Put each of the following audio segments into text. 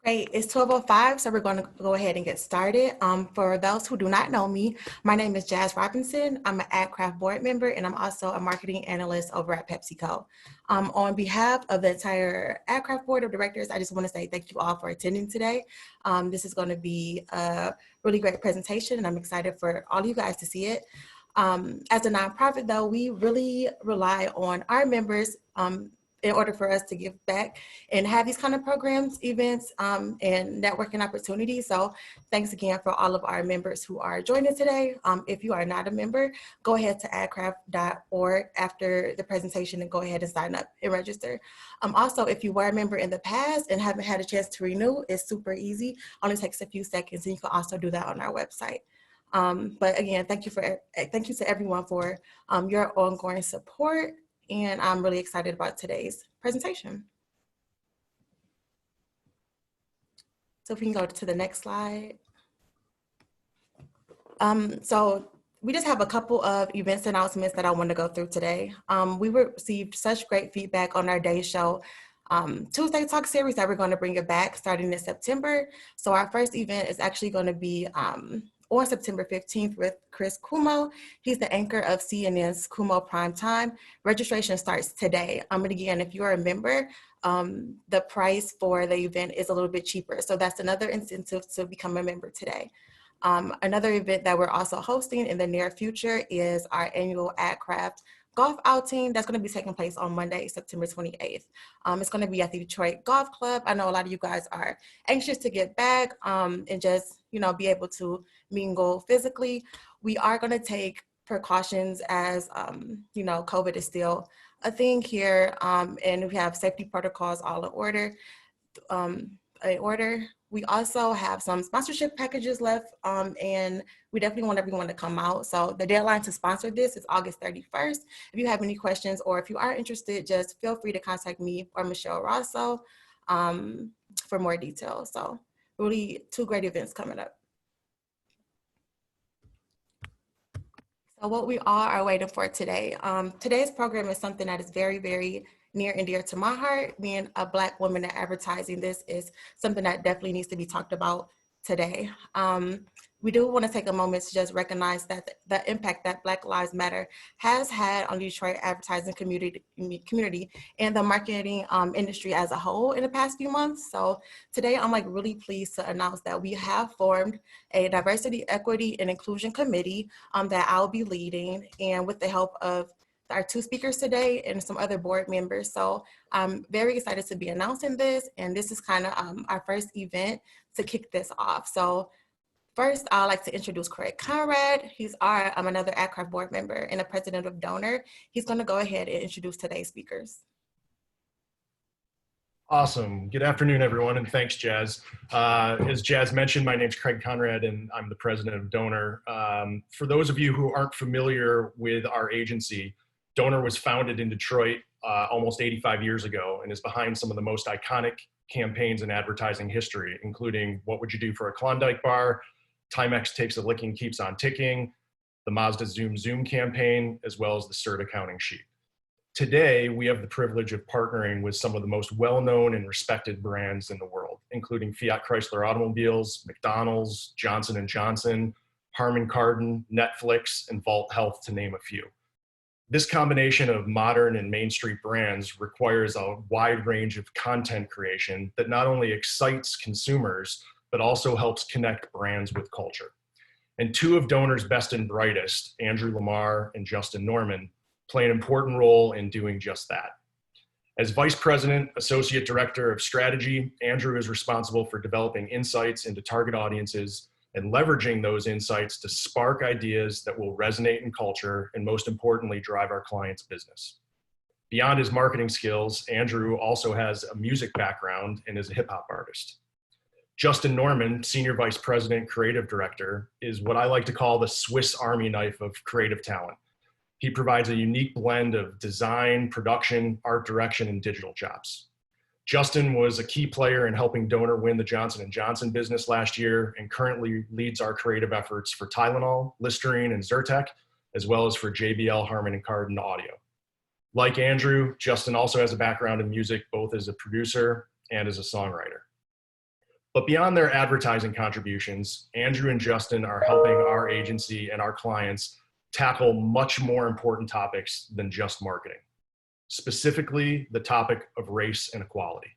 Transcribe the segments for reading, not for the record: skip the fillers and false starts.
Hey, it's 12:05, so we're going to go ahead and get started. For those who do not know me, my name is Jazz Robinson. I'm an Adcraft board member, and I'm also a marketing analyst over at PepsiCo. On behalf of the entire Adcraft board of directors, I just want to say thank you all for attending today. This is going to be a really great presentation, and I'm excited for all of you guys to see it. As a nonprofit, though, we really rely on our members in order for us to give back and have these kind of programs, events, and networking opportunities. So thanks again for all of our members who are joining today. If you are not a member, go ahead to adcraft.org after the presentation and go ahead and sign up and register. Also, if you were a member in the past and haven't had a chance to renew, it's super easy. Only takes a few seconds, and you can also do that on our website. But again, thank you to everyone for your ongoing support. And I'm really excited about today's presentation. So if we can go to the next slide. So we just have a couple of events announcements that I want to go through today. We received such great feedback on our day show Tuesday Talk series that we're going to bring it back starting in September. So our first event is actually going to be on September 15th with Chris Cuomo. He's the anchor of CNN's Cuomo Prime Time. Registration starts today. And again, if you're a member, the price for the event is a little bit cheaper. So that's another incentive to become a member today. Another event that we're also hosting in the near future is our annual Adcraft golf outing that's going to be taking place on Monday, September 28th. It's going to be at the Detroit Golf Club. I know a lot of you guys are anxious to get back and just, be able to mingle physically. We are going to take precautions as, COVID is still a thing here, and we have safety protocols all in order. We also have some sponsorship packages left, and we definitely want everyone to come out. So the deadline to sponsor this is August 31st. If you have any questions or if you are interested, just feel free to contact me or Michelle Rosso for more details. So really two great events coming up. So what we all are waiting for today. Today's program is something that is very, very near and dear to my heart. Being a Black woman in advertising, this is something that definitely needs to be talked about today. We do want to take a moment to just recognize that the impact that Black Lives Matter has had on the Detroit advertising community and the marketing industry as a whole in the past few months. So today I'm really pleased to announce that we have formed a diversity, equity, and inclusion committee that I'll be leading, and with the help of our two speakers today and some other board members. So I'm very excited to be announcing this, and this is kind of our first event to kick this off. So first, I'd like to introduce Craig Conrad. He's another Adcraft board member and a president of Donor. He's going to go ahead and introduce today's speakers. Awesome. Good afternoon, everyone, and thanks, Jazz. As Jazz mentioned, my name's Craig Conrad, and I'm the president of Donor. For those of you who aren't familiar with our agency, Donor was founded in Detroit almost 85 years ago and is behind some of the most iconic campaigns in advertising history, including What Would You Do for a Klondike Bar, Timex Takes a Licking, Keeps on Ticking, the Mazda Zoom Zoom campaign, as well as the CERT accounting sheet. Today, we have the privilege of partnering with some of the most well-known and respected brands in the world, including Fiat Chrysler Automobiles, McDonald's, Johnson & Johnson, Harman Kardon, Netflix, and Vault Health, to name a few. This combination of modern and Main Street brands requires a wide range of content creation that not only excites consumers, but also helps connect brands with culture. And two of Donor's best and brightest, Andrew Lamar and Justin Norman, play an important role in doing just that. As Vice President, Associate Director of Strategy, Andrew is responsible for developing insights into target audiences and leveraging those insights to spark ideas that will resonate in culture and, most importantly, drive our clients' business. Beyond his marketing skills, Andrew also has a music background and is a hip-hop artist. Justin Norman, Senior Vice President, Creative Director, is what I like to call the Swiss Army knife of creative talent. He provides a unique blend of design, production, art direction, and digital chops. Justin was a key player in helping Donor win the Johnson & Johnson business last year and currently leads our creative efforts for Tylenol, Listerine, and Zyrtec, as well as for JBL, Harman & Kardon Audio. Like Andrew, Justin also has a background in music, both as a producer and as a songwriter. But beyond their advertising contributions, Andrew and Justin are helping our agency and our clients tackle much more important topics than just marketing, specifically the topic of race and equality.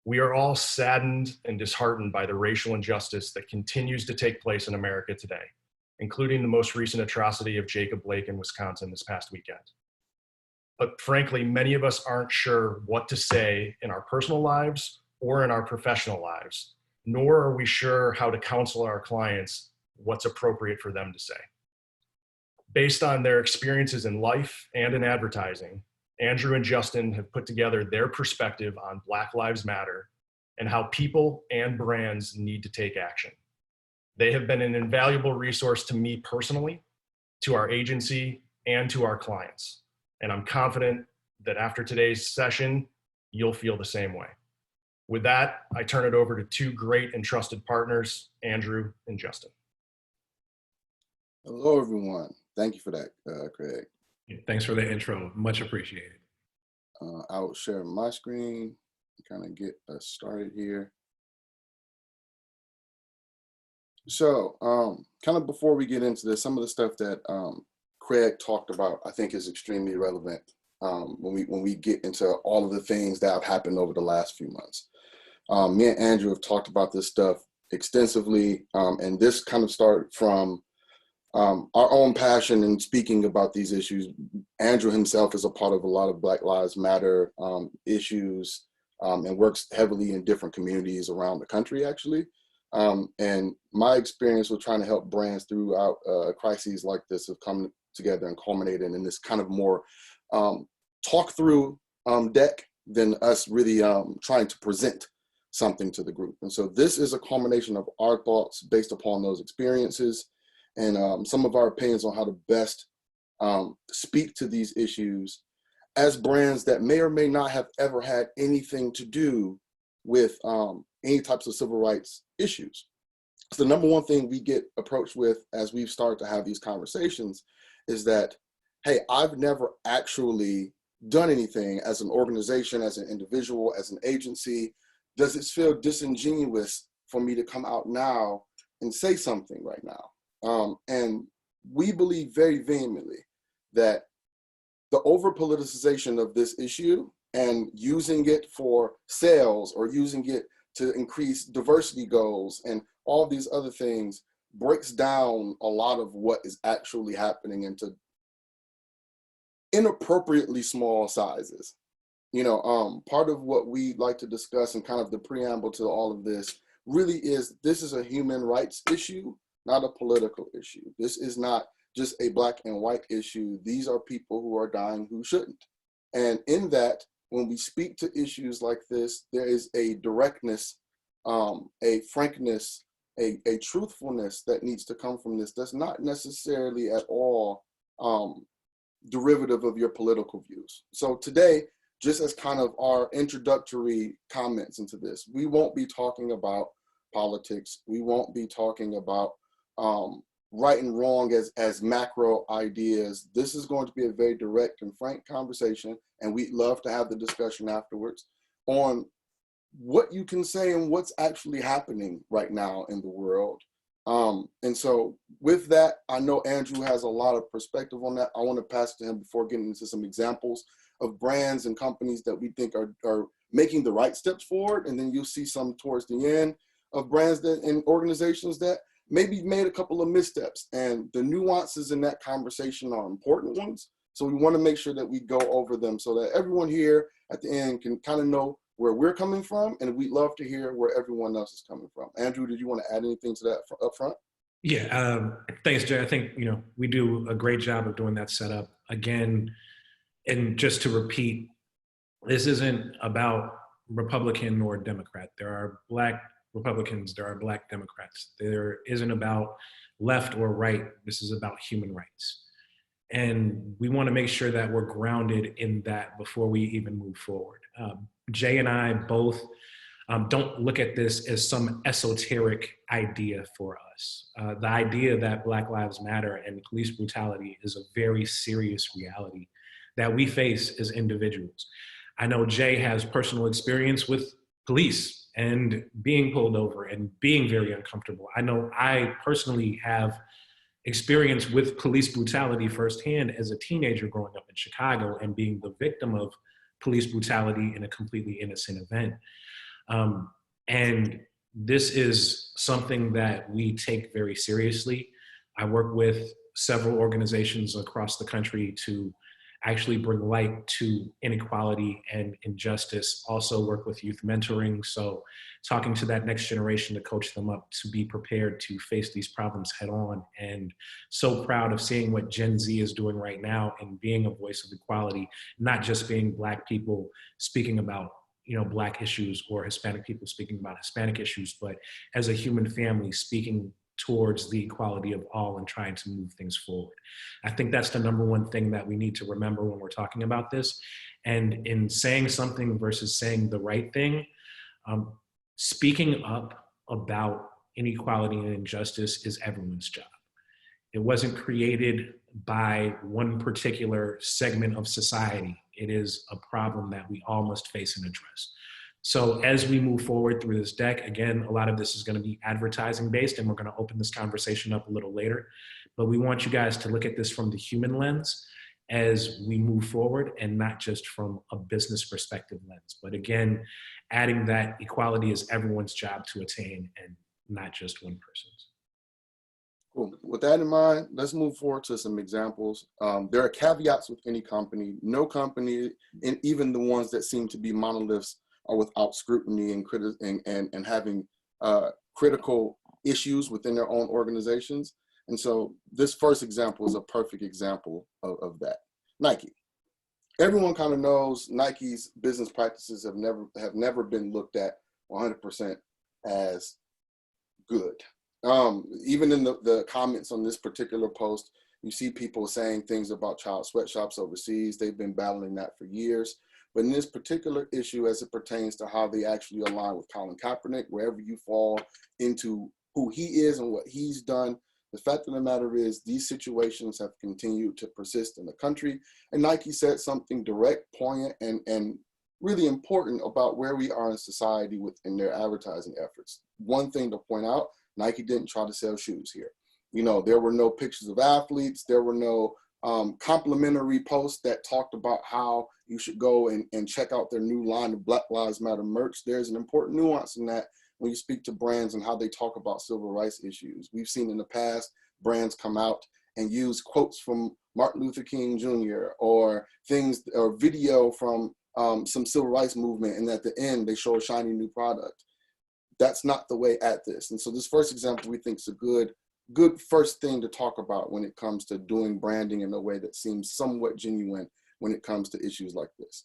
We are all saddened and disheartened by the racial injustice that continues to take place in America today, including the most recent atrocity of Jacob Blake in Wisconsin this past weekend. But frankly, many of us aren't sure what to say in our personal lives or in our professional lives, nor are we sure how to counsel our clients what's appropriate for them to say. Based on their experiences in life and in advertising, Andrew and Justin have put together their perspective on Black Lives Matter and how people and brands need to take action. They have been an invaluable resource to me personally, to our agency, and to our clients. And I'm confident that after today's session, you'll feel the same way. With that, I turn it over to two great and trusted partners, Andrew and Justin. Hello, everyone. Thank you for that, Craig. Thanks for the intro. Much appreciated. I will share my screen and kind of get us started here. So kind of before we get into this, some of the stuff that Craig talked about, I think is extremely relevant when we get into all of the things that have happened over the last few months. Me and Andrew have talked about this stuff extensively, and this kind of started from our own passion in speaking about these issues. Andrew himself is a part of a lot of Black Lives Matter issues and works heavily in different communities around the country, actually. And my experience with trying to help brands throughout crises like this have come together and culminated in this kind of more talk through deck than us really trying to present something to the group. And so this is a culmination of our thoughts based upon those experiences and some of our opinions on how to best speak to these issues as brands that may or may not have ever had anything to do with any types of civil rights issues. So the number one thing we get approached with as we've started to have these conversations is that, hey, I've never actually done anything as an organization, as an individual, as an agency. Does it feel disingenuous for me to come out now and say something right now? And we believe very vehemently that the over-politicization of this issue and using it for sales or using it to increase diversity goals and all these other things breaks down a lot of what is actually happening into inappropriately small sizes. You know, part of what we like to discuss and kind of the preamble to all of this really is this is a human rights issue, not a political issue. This is not just a black and white issue. These are people who are dying who shouldn't. And in that, when we speak to issues like this, there is a directness, a frankness, a truthfulness that needs to come from this that's not necessarily at all derivative of your political views. So today, just as kind of our introductory comments into this, we won't be talking about politics. We won't be talking about right and wrong as macro ideas. This is going to be a very direct and frank conversation, and we'd love to have the discussion afterwards on what you can say and what's actually happening right now in the world. And so with that, I know Andrew has a lot of perspective on that. I want to pass it to him before getting into some examples of brands and companies that we think are making the right steps forward. And then you'll see some towards the end of brands that and organizations that maybe made a couple of missteps. And the nuances in that conversation are important ones. So we want to make sure that we go over them so that everyone here at the end can kind of know where we're coming from, and we'd love to hear where everyone else is coming from. Andrew, did you want to add anything to that up front? Yeah, thanks, Jay. I think, we do a great job of doing that setup. Again, and just to repeat, this isn't about Republican or Democrat. There are Black Republicans, there are Black Democrats. There isn't about left or right. This is about human rights. And we want to make sure that we're grounded in that before we even move forward. Jay and I both don't look at this as some esoteric idea for us. The idea that Black Lives Matter and police brutality is a very serious reality that we face as individuals. I know Jay has personal experience with police and being pulled over and being very uncomfortable. I know I personally have experience with police brutality firsthand as a teenager growing up in Chicago and being the victim of police brutality in a completely innocent event. And this is something that we take very seriously. I work with several organizations across the country to actually bring light to inequality and injustice, also work with youth mentoring. So talking to that next generation to coach them up to be prepared to face these problems head on. And so proud of seeing what Gen Z is doing right now and being a voice of equality, not just being Black people speaking about Black issues or Hispanic people speaking about Hispanic issues, but as a human family speaking towards the equality of all and trying to move things forward. I think that's the number one thing that we need to remember when we're talking about this. And in saying something versus saying the right thing, speaking up about inequality and injustice is everyone's job. It wasn't created by one particular segment of society. It is a problem that we all must face and address. So as we move forward through this deck, again, a lot of this is going to be advertising based, and we're going to open this conversation up a little later. But we want you guys to look at this from the human lens as we move forward and not just from a business perspective lens. But again, adding that equality is everyone's job to attain and not just one person's. Cool. With that in mind, let's move forward to some examples. There are caveats with any company. No company, and even the ones that seem to be monoliths, are without scrutiny and having critical issues within their own organizations. And so this first example is a perfect example of that. Nike. Everyone kind of knows Nike's business practices have never been looked at 100% as good. Even in the comments on this particular post, you see people saying things about child sweatshops overseas. They've been battling that for years. But in this particular issue, as it pertains to how they actually align with Colin Kaepernick, wherever you fall into who he is and what he's done, the fact of the matter is these situations have continued to persist in the country. And Nike said something direct, poignant, and really important about where we are in society within their advertising efforts. One thing to point out, Nike didn't try to sell shoes here. There were no pictures of athletes. There were no complimentary posts that talked about how you should go and check out their new line of Black Lives Matter merch. There's an important nuance in that when you speak to brands and how they talk about civil rights issues. We've seen in the past brands come out and use quotes from Martin Luther King Jr. or things or video from some civil rights movement, and at the end they show a shiny new product. That's not the way at this. And so this first example we think is a good first thing to talk about when it comes to doing branding in a way that seems somewhat genuine when it comes to issues like this.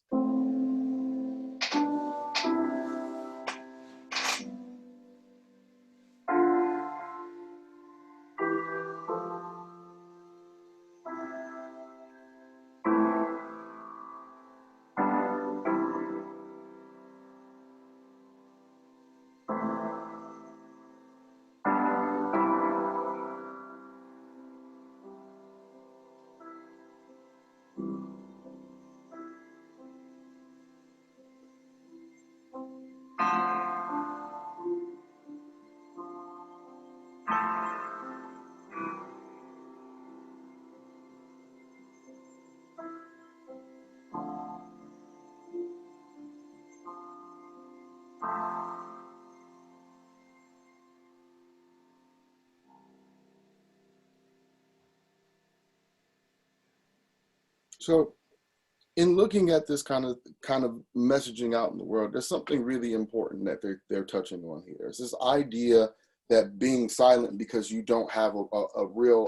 So in looking at this kind of messaging out in the world, there's something really important that they're touching on here. It's this idea that being silent because you don't have a real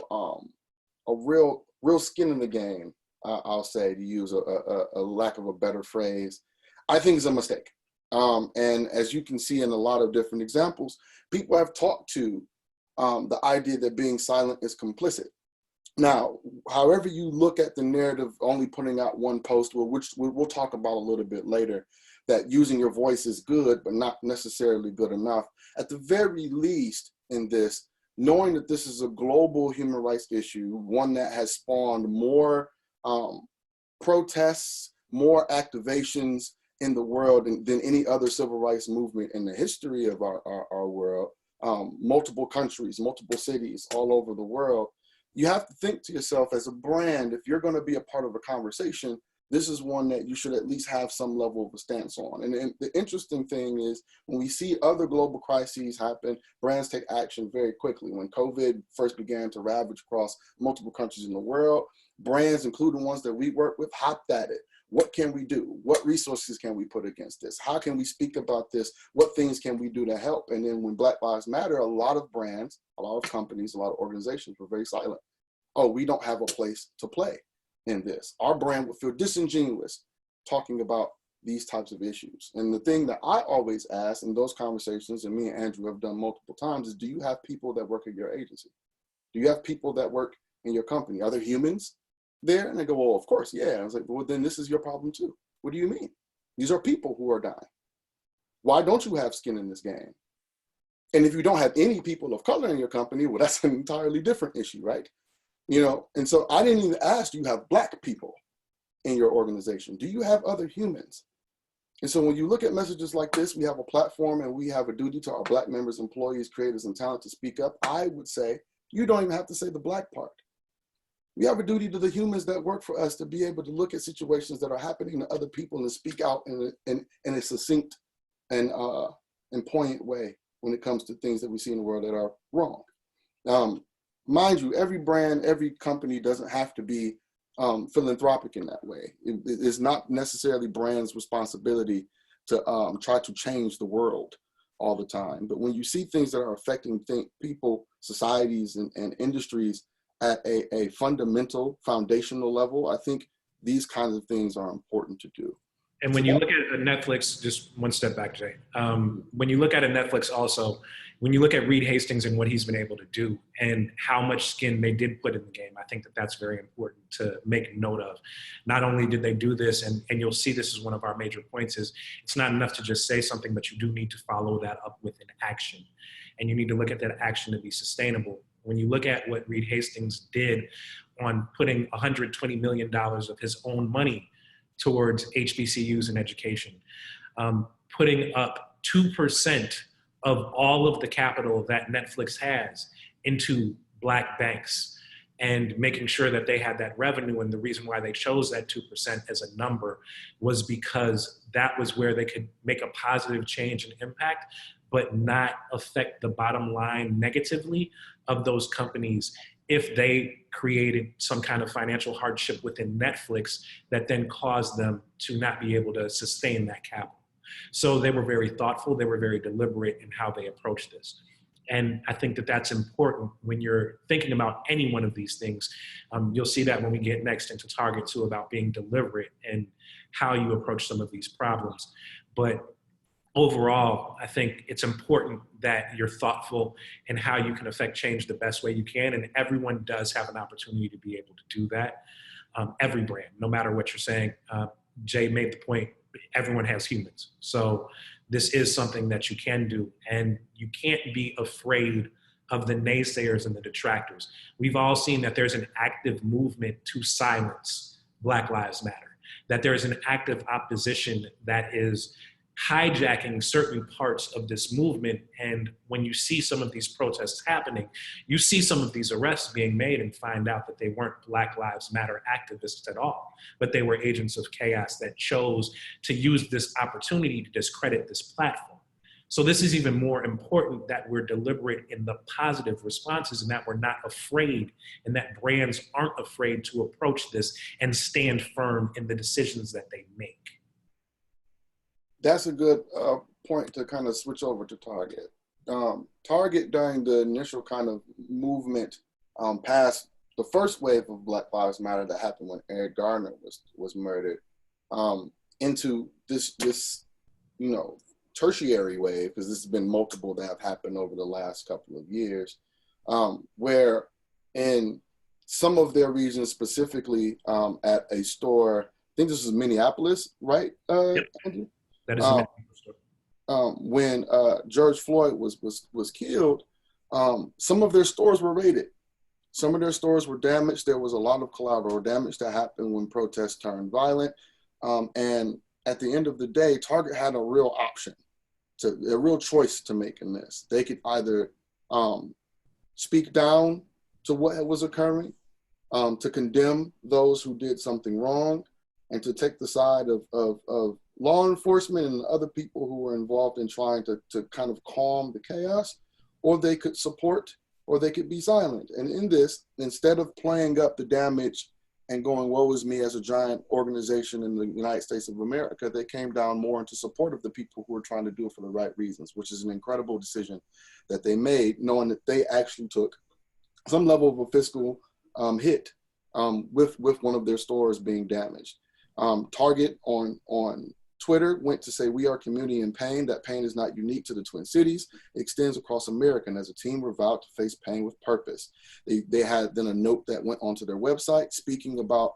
skin in the game, I'll say, to use a lack of a better phrase, I think is a mistake. And as you can see in a lot of different examples, people have talked to the idea that being silent is complicit. Now, however you look at the narrative, only putting out one post, which we'll talk about a little bit later, that using your voice is good, but not necessarily good enough. At the very least in this, knowing that this is a global human rights issue, one that has spawned more protests, more activations, in the world than any other civil rights movement in the history of our world, multiple countries, multiple cities all over the world, you have to think to yourself as a brand, if you're going to be a part of a conversation, this is one that you should at least have some level of a stance on. And the interesting thing is when we see other global crises happen, brands take action very quickly. When COVID first began to ravage across multiple countries in the world, brands, including ones that we work with, hopped at it. What can we do? What resources can we put against this? How can we speak about this? What things can we do to help? And then when Black Lives Matter, a lot of brands, a lot of companies, a lot of organizations were very silent. Oh, we don't have a place to play in this. Our brand would feel disingenuous talking about these types of issues. And the thing that I always ask in those conversations, and me and Andrew have done multiple times, is do you have people that work at your agency? Do you have people that work in your company? Are there humans there? And they go, well, of course, yeah. I was like, well, then this is your problem too. What do you mean? These are people who are dying. Why don't you have skin in this game? And if you don't have any people of color in your company, well, that's an entirely different issue, right? You know, and so I didn't even ask, do you have Black people in your organization? Do you have other humans? And so when you look at messages like this, we have a platform and we have a duty to our Black members, employees, creators, and talent to speak up. I would say you don't even have to say the Black part. We have a duty to the humans that work for us to be able to look at situations that are happening to other people and speak out in a succinct and poignant way when it comes to things that we see in the world that are wrong. Mind you, every brand, every company doesn't have to be philanthropic in that way. It's not necessarily brands' responsibility to try to change the world all the time. But when you see things that are affecting people, societies, and industries at a fundamental, foundational level, I think these kinds of things are important to do. And when you look at a Netflix, just one step back, Jay. When you look at a Netflix also, when you look at Reed Hastings and what he's been able to do and how much skin they did put in the game, I think that that's very important to make note of. Not only did they do this, and you'll see this is one of our major points, is it's not enough to just say something, but you do need to follow that up with an action. And you need to look at that action to be sustainable. When you look at what Reed Hastings did on putting $120 million of his own money towards HBCUs and education, putting up 2% of all of the capital that Netflix has into Black banks and making sure that they had that revenue. And the reason why they chose that 2% as a number was because that was where they could make a positive change and impact, but not affect the bottom line negatively of those companies if they created some kind of financial hardship within Netflix that then caused them to not be able to sustain that capital. So they were very thoughtful, they were very deliberate in how they approached this. And I think that that's important when you're thinking about any one of these things. You'll see that when we get next into Target too, about being deliberate and how you approach some of these problems. But overall, I think it's important that you're thoughtful in how you can affect change the best way you can. And everyone does have an opportunity to be able to do that. Every brand, no matter what you're saying. Jay made the point, everyone has humans. So this is something that you can do. And you can't be afraid of the naysayers and the detractors. We've all seen that there's an active movement to silence Black Lives Matter, that there is an active opposition that is hijacking certain parts of this movement. And when you see some of these protests happening, you see some of these arrests being made and find out that they weren't Black Lives Matter activists at all, but they were agents of chaos that chose to use this opportunity to discredit this platform. So this is even more important that we're deliberate in the positive responses and that we're not afraid and that brands aren't afraid to approach this and stand firm in the decisions that they make. That's a good point to kind of switch over to Target. Target, during the initial kind of movement past the first wave of Black Lives Matter that happened when Eric Garner was murdered, into this tertiary wave, because this has been multiple that have happened over the last couple of years, where in some of their regions, specifically at a store, I think this was Minneapolis, right, Yep. Andrew? That is when George Floyd was killed, some of their stores were raided. Some of their stores were damaged. There was a lot of collateral damage that happened when protests turned violent. And at the end of the day, Target had a real option, a real choice to make in this. They could either speak down to what was occurring, to condemn those who did something wrong, and to take the side of law enforcement and other people who were involved in trying to kind of calm the chaos, or they could support, or they could be silent. And in this, instead of playing up the damage and going, woe is me as a giant organization in the United States of America, they came down more into support of the people who were trying to do it for the right reasons, which is an incredible decision that they made, knowing that they actually took some level of a fiscal hit with one of their stores being damaged. Target on Twitter went to say, we are community in pain. That pain is not unique to the Twin Cities. It extends across America. And as a team, we're vowed to face pain with purpose. They had then a note that went onto their website speaking about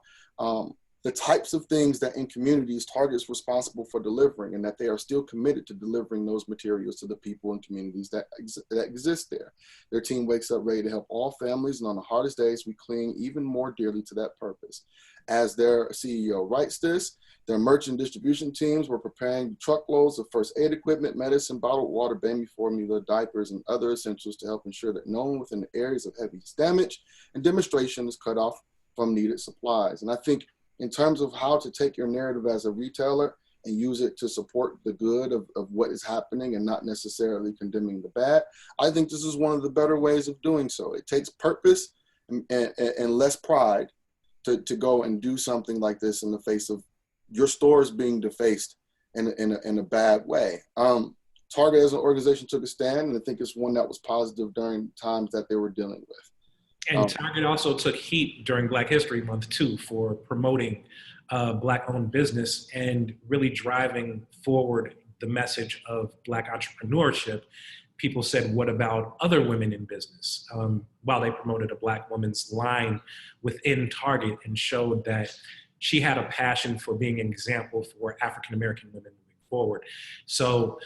the types of things that in communities Target is responsible for delivering, and that they are still committed to delivering those materials to the people and communities that exist there. Their team wakes up ready to help all families, and on the hardest days, we cling even more dearly to that purpose. As their CEO writes this, their merchant distribution teams were preparing truckloads of first aid equipment, medicine, bottled water, baby formula, diapers, and other essentials to help ensure that no one within the areas of heaviest damage and demonstration is cut off from needed supplies. And I think in terms of how to take your narrative as a retailer and use it to support the good of what is happening and not necessarily condemning the bad, I think this is one of the better ways of doing so. It takes purpose and less pride to go and do something like this in the face of your stores being defaced in a bad way. Target as an organization took a stand, and I think it's one that was positive during times that they were dealing with. And Target also took heat during Black History Month too for promoting Black-owned business and really driving forward the message of Black entrepreneurship. People said, what about other women in business? While they promoted a Black woman's line within Target and showed that she had a passion for being an example for African-American women moving forward. So,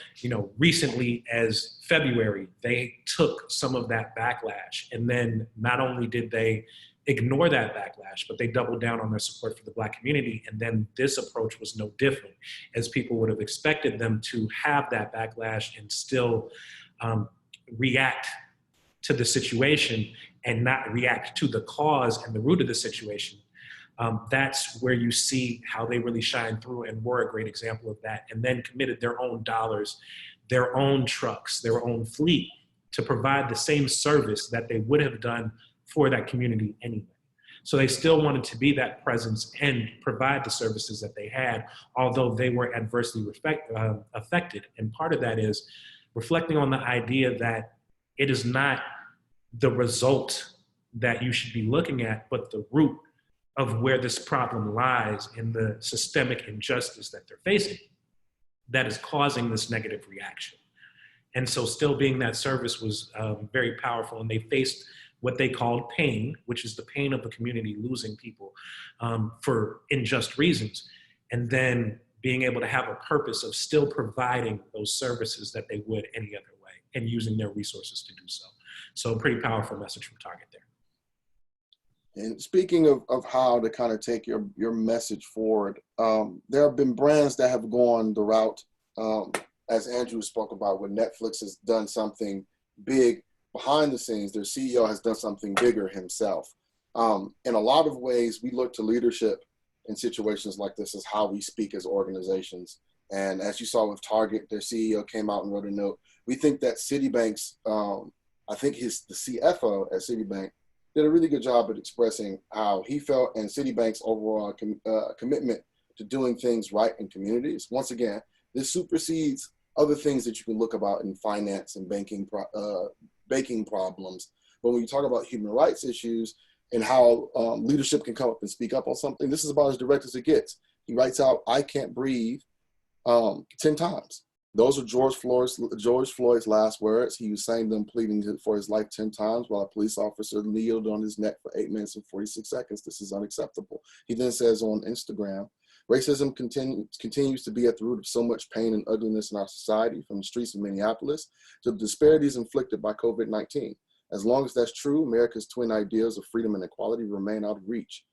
recently as February, they took some of that backlash, and then not only did they ignore that backlash, but they doubled down on their support for the Black community. And then this approach was no different, as people would have expected them to have that backlash and still react to the situation and not react to the cause and the root of the situation. That's where you see how they really shine through and were a great example of that, and then committed their own dollars, their own trucks, their own fleet to provide the same service that they would have done for that community anyway. So they still wanted to be that presence and provide the services that they had, although they were adversely affected. And part of that is reflecting on the idea that it is not the result that you should be looking at, but the root of where this problem lies in the systemic injustice that they're facing that is causing this negative reaction. And so still being that service was very powerful, and they faced what they called pain, which is the pain of the community losing people for unjust reasons, and then being able to have a purpose of still providing those services that they would any other way and using their resources to do so. So a pretty powerful message from Target there. And speaking of how to kind of take your message forward, there have been brands that have gone the route, as Andrew spoke about, when Netflix has done something big behind the scenes, their CEO has done something bigger himself. In a lot of ways, we look to leadership in situations like this as how we speak as organizations. And as you saw with Target, their CEO came out and wrote a note. We think that Citibank's, I think the CFO at Citibank did a really good job at expressing how he felt and Citibank's overall commitment to doing things right in communities. Once again, this supersedes other things that you can look about in finance and banking problems. But when you talk about human rights issues and how leadership can come up and speak up on something, this is about as direct as it gets. He writes out, "I can't breathe," 10 times. Those are George Floyd's last words. He was saying them pleading for his life 10 times while a police officer kneeled on his neck for 8 minutes and 46 seconds. This is unacceptable. He then says on Instagram, "Racism continues to be at the root of so much pain and ugliness in our society, from the streets of Minneapolis to the disparities inflicted by COVID-19. As long as that's true, America's twin ideals of freedom and equality remain out of reach."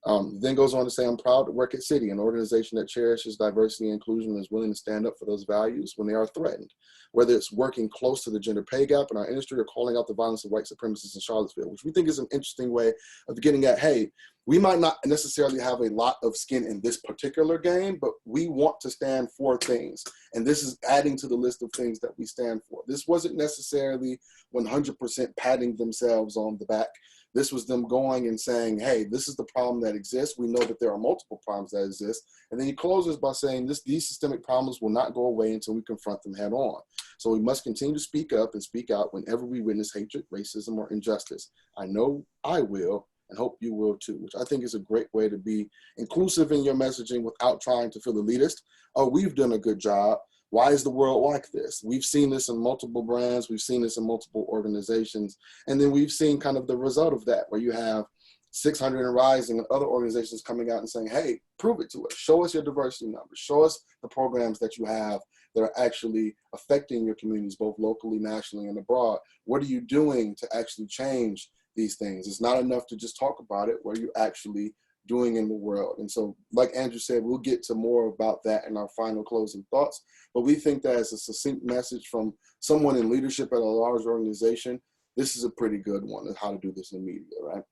Then goes on to say, I'm proud to work at City, an organization that cherishes diversity and inclusion and is willing to stand up for those values when they are threatened. Whether it's working close to the gender pay gap in our industry or calling out the violence of white supremacists in Charlottesville, which we think is an interesting way of getting at, hey, we might not necessarily have a lot of skin in this particular game, but we want to stand for things. And this is adding to the list of things that we stand for. This wasn't necessarily 100% patting themselves on the back. This was them going and saying, hey, this is the problem that exists. We know that there are multiple problems that exist. And then he closes by saying these systemic problems will not go away until we confront them head on. So we must continue to speak up and speak out whenever we witness hatred, racism, or injustice. I know I will, and hope you will too, which I think is a great way to be inclusive in your messaging without trying to feel elitist. Oh, we've done a good job. Why is the world like this? We've seen this in multiple brands. We've seen this in multiple organizations. And then we've seen kind of the result of that, where you have 600 and Rising and other organizations coming out and saying, hey, prove it to us. Show us your diversity numbers. Show us the programs that you have that are actually affecting your communities, both locally, nationally, and abroad. What are you doing to actually change these things? It's not enough to just talk about it. What are you actually doing in the world? And so, like Andrew said, we'll get to more about that in our final closing thoughts. But we think that as a succinct message from someone in leadership at a large organization, this is a pretty good one of how to do this in media, right?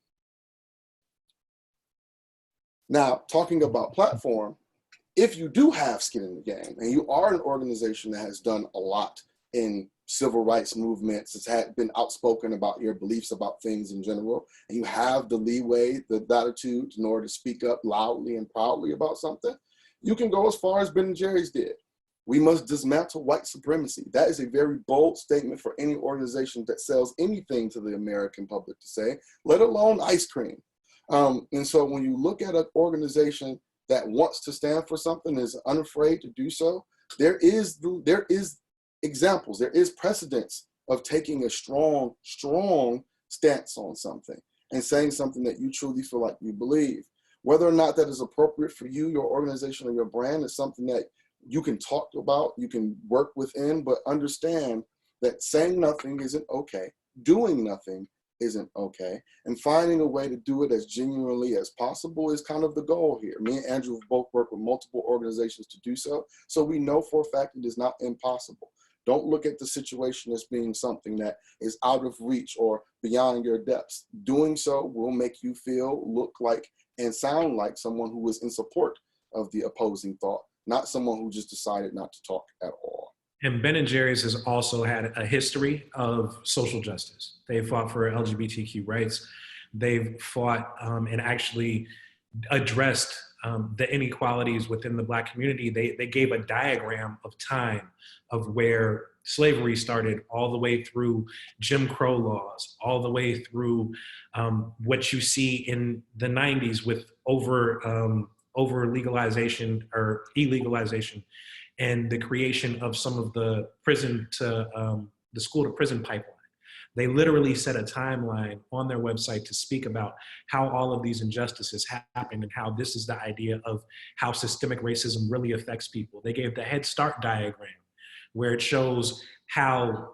Now, talking about platform, if you do have skin in the game and you are an organization that has done a lot in civil rights movements, it's been outspoken about your beliefs about things in general, and you have the leeway, the latitude in order to speak up loudly and proudly about something, you can go as far as Ben & Jerry's did. We must dismantle white supremacy. That is a very bold statement for any organization that sells anything to the American public to say, let alone ice cream. And so when you look at an organization that wants to stand for something, is unafraid to do so, there is examples, there is precedence of taking a strong stance on something and saying something that you truly feel like you believe. Whether or not that is appropriate for you, your organization, or your brand is something that you can talk about, you can work within, but understand that saying nothing isn't okay, doing nothing isn't okay, and finding a way to do it as genuinely as possible is kind of the goal here. Me and Andrew have both worked with multiple organizations to do so, so we know for a fact it is not impossible. Don't look at the situation as being something that is out of reach or beyond your depths. Doing so will make you feel, look like, and sound like someone who was in support of the opposing thought, not someone who just decided not to talk at all. And Ben & Jerry's has also had a history of social justice. They fought for LGBTQ rights. They've fought and actually addressed the inequalities within the Black community. They gave a diagram of time of where slavery started, all the way through Jim Crow laws, all the way through what you see in the 90s with over legalization or illegalization, and the creation of some of the prison to the school to prison pipeline. They literally set a timeline on their website to speak about how all of these injustices happened and how this is the idea of how systemic racism really affects people. They gave the Head Start diagram where it shows how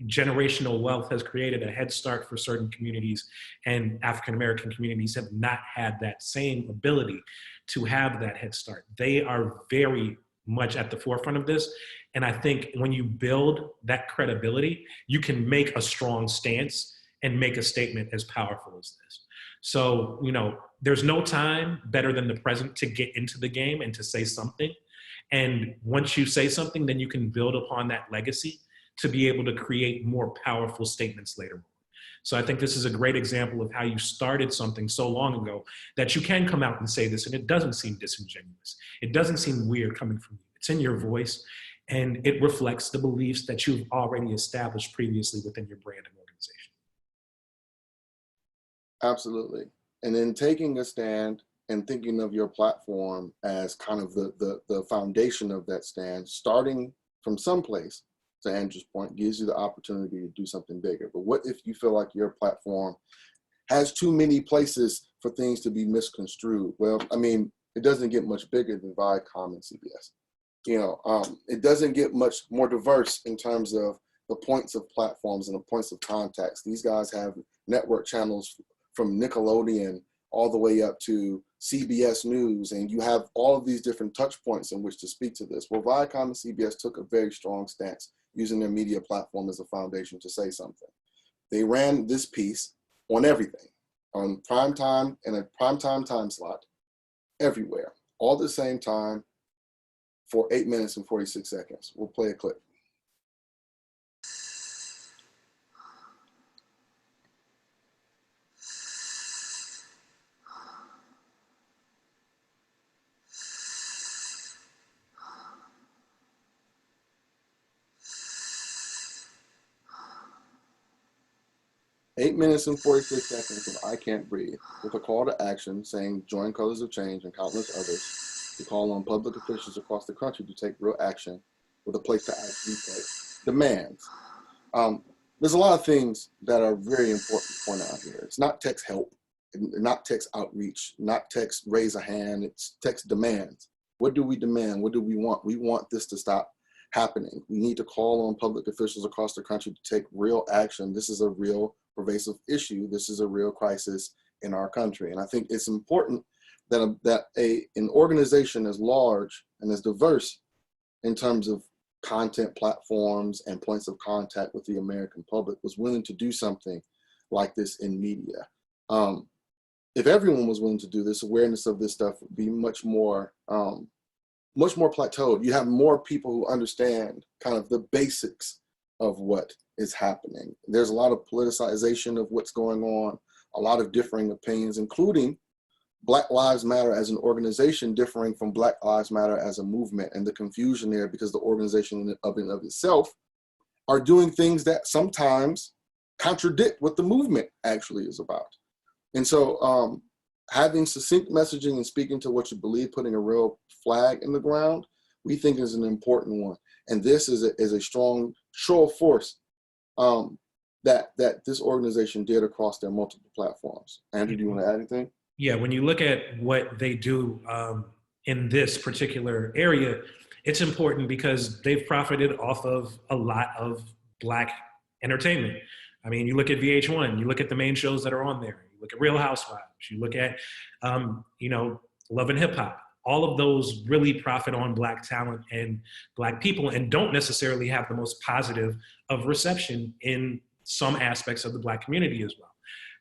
generational wealth has created a head start for certain communities, and African-American communities have not had that same ability to have that head start. They are very much at the forefront of this. And I think when you build that credibility, you can make a strong stance and make a statement as powerful as this. So, you know, there's no time better than the present to get into the game and to say something. And once you say something, then you can build upon that legacy to be able to create more powerful statements later on. So I think this is a great example of how you started something so long ago that you can come out and say this, and it doesn't seem disingenuous. It doesn't seem weird coming from you. It's in your voice, and it reflects the beliefs that you've already established previously within your brand and organization. Absolutely. And then taking a stand and thinking of your platform as kind of the foundation of that stand, starting from someplace, to Andrew's point, gives you the opportunity to do something bigger. But what if you feel like your platform has too many places for things to be misconstrued? Well, I mean, it doesn't get much bigger than Viacom and CBS. You know, it doesn't get much more diverse in terms of the points of platforms and the points of contacts. These guys have network channels from Nickelodeon all the way up to CBS News, and you have all of these different touch points in which to speak to this. Well, Viacom and CBS took a very strong stance using their media platform as a foundation to say something. They ran this piece on everything, on prime time and a primetime time slot, everywhere, all at the same time for 8 minutes and 46 seconds. We'll play a clip. 8 minutes and 46 seconds of I Can't Breathe, with a call to action saying join Colors of Change and countless others to call on public officials across the country to take real action with a place to actually take demands. There's a lot of things that are very important to point out here. It's not text help, not text outreach, not text raise a hand, it's text demands. What do we demand? What do we want? We want this to stop happening. We need to call on public officials across the country to take real action. This is a real pervasive issue. This is a real crisis in our country. And I think it's important that an organization as large and as diverse in terms of content platforms and points of contact with the American public was willing to do something like this in media. If everyone was willing to do this, awareness of this stuff would be much more plateaued. You have more people who understand kind of the basics of what is happening. There's a lot of politicization of what's going on, a lot of differing opinions, including Black Lives Matter as an organization differing from Black Lives Matter as a movement, and the confusion there because the organization of itself are doing things that sometimes contradict what the movement actually is about. And so having succinct messaging and speaking to what you believe, putting a real flag in the ground, we think is an important one. And this is a strong show of force that this organization did across their multiple platforms. Andrew, do you want to add anything? Yeah, when you look at what they do in this particular area, it's important because they've profited off of a lot of Black entertainment. I mean, you look at VH1, you look at the main shows that are on there, you look at Real Housewives, you look at, Love and Hip Hop. All of those really profit on Black talent and Black people and don't necessarily have the most positive of reception in some aspects of the Black community as well.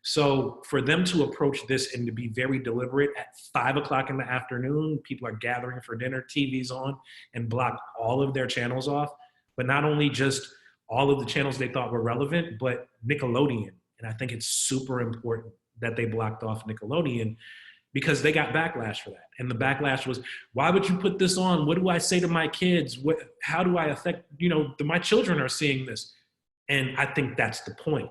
So for them to approach this and to be very deliberate at 5 o'clock in the afternoon, people are gathering for dinner, TV's on, and block all of their channels off, but not only just all of the channels they thought were relevant, but Nickelodeon. And I think it's super important that they blocked off Nickelodeon because they got backlash for that. And the backlash was, why would you put this on? What do I say to my kids? How do I affect, my children are seeing this. And I think that's the point.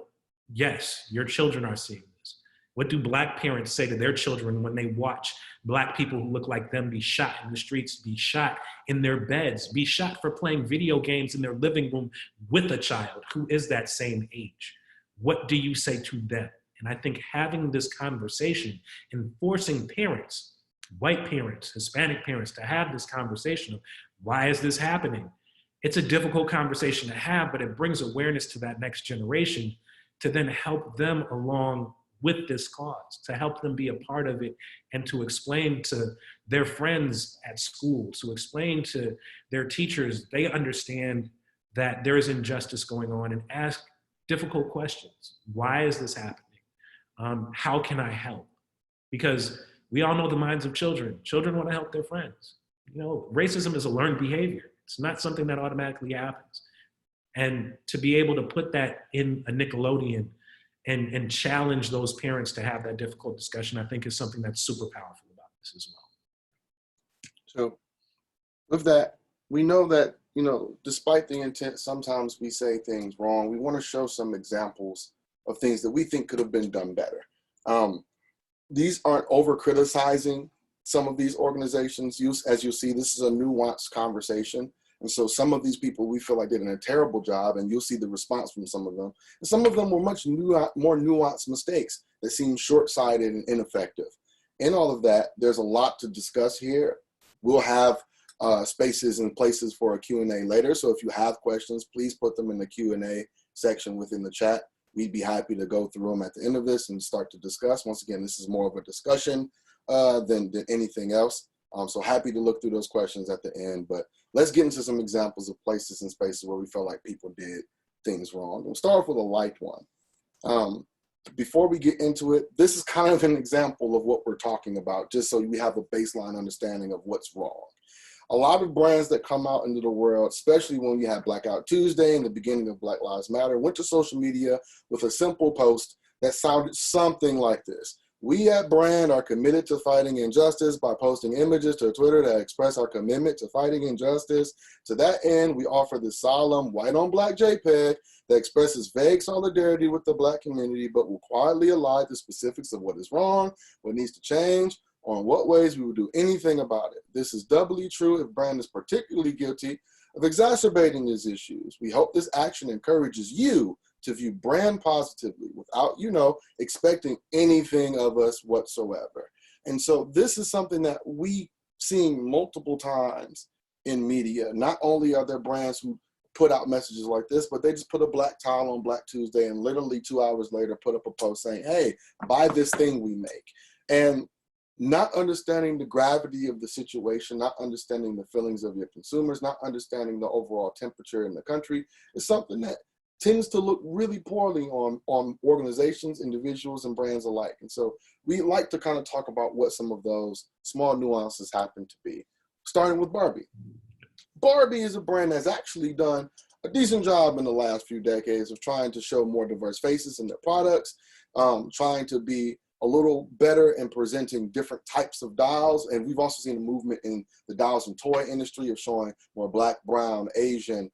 Yes, your children are seeing this. What do Black parents say to their children when they watch Black people who look like them be shot in the streets, be shot in their beds, be shot for playing video games in their living room with a child who is that same age? What do you say to them? And I think having this conversation and forcing parents, white parents, Hispanic parents, to have this conversation of why is this happening? It's a difficult conversation to have, but it brings awareness to that next generation to then help them along with this cause, to help them be a part of it and to explain to their friends at school, to explain to their teachers, they understand that there is injustice going on and ask difficult questions. Why is this happening? How can I help? Because we all know the minds of children. Children want to help their friends. Racism is a learned behavior. It's not something that automatically happens. And to be able to put that in a Nickelodeon and challenge those parents to have that difficult discussion, I think is something that's super powerful about this as well. So with that, we know that, despite the intent, sometimes we say things wrong. We want to show some examples of things that we think could have been done better. These aren't over criticizing some of these organizations. As you'll see, this is a nuanced conversation. And so some of these people we feel like did a terrible job, and you'll see the response from some of them. And some of them were much more nuanced mistakes that seem short-sighted and ineffective. In all of that, there's a lot to discuss here. We'll have spaces and places for a Q&A later. So if you have questions, please put them in the Q&A section within the chat. We'd be happy to go through them at the end of this and start to discuss. Once again, this is more of a discussion than anything else. So happy to look through those questions at the end, but let's get into some examples of places and spaces where we felt like people did things wrong. We'll start off with a light one. Before we get into it, this is kind of an example of what we're talking about, just so we have a baseline understanding of what's wrong. A lot of brands that come out into the world, especially when we had Blackout Tuesday and the beginning of Black Lives Matter, went to social media with a simple post that sounded something like this. We at Brand are committed to fighting injustice by posting images to Twitter that express our commitment to fighting injustice. To that end, we offer this solemn white on black JPEG that expresses vague solidarity with the Black community, but will quietly elide the specifics of what is wrong, what needs to change, or in what ways we will do anything about it. This is doubly true if Brand is particularly guilty of exacerbating these issues. We hope this action encourages you to view Brand positively without, expecting anything of us whatsoever. And so this is something that we seen multiple times in media. Not only are there brands who put out messages like this, but they just put a black tile on Black Tuesday and literally 2 hours later put up a post saying, hey, buy this thing we make. And not understanding the gravity of the situation, not understanding the feelings of your consumers, not understanding the overall temperature in the country is something that tends to look really poorly on organizations, individuals, and brands alike. And so we like to kind of talk about what some of those small nuances happen to be, starting with Barbie. Barbie is a brand that's actually done a decent job in the last few decades of trying to show more diverse faces in their products, trying to be a little better in presenting different types of dolls. And we've also seen a movement in the dolls and toy industry of showing more Black, brown, Asian,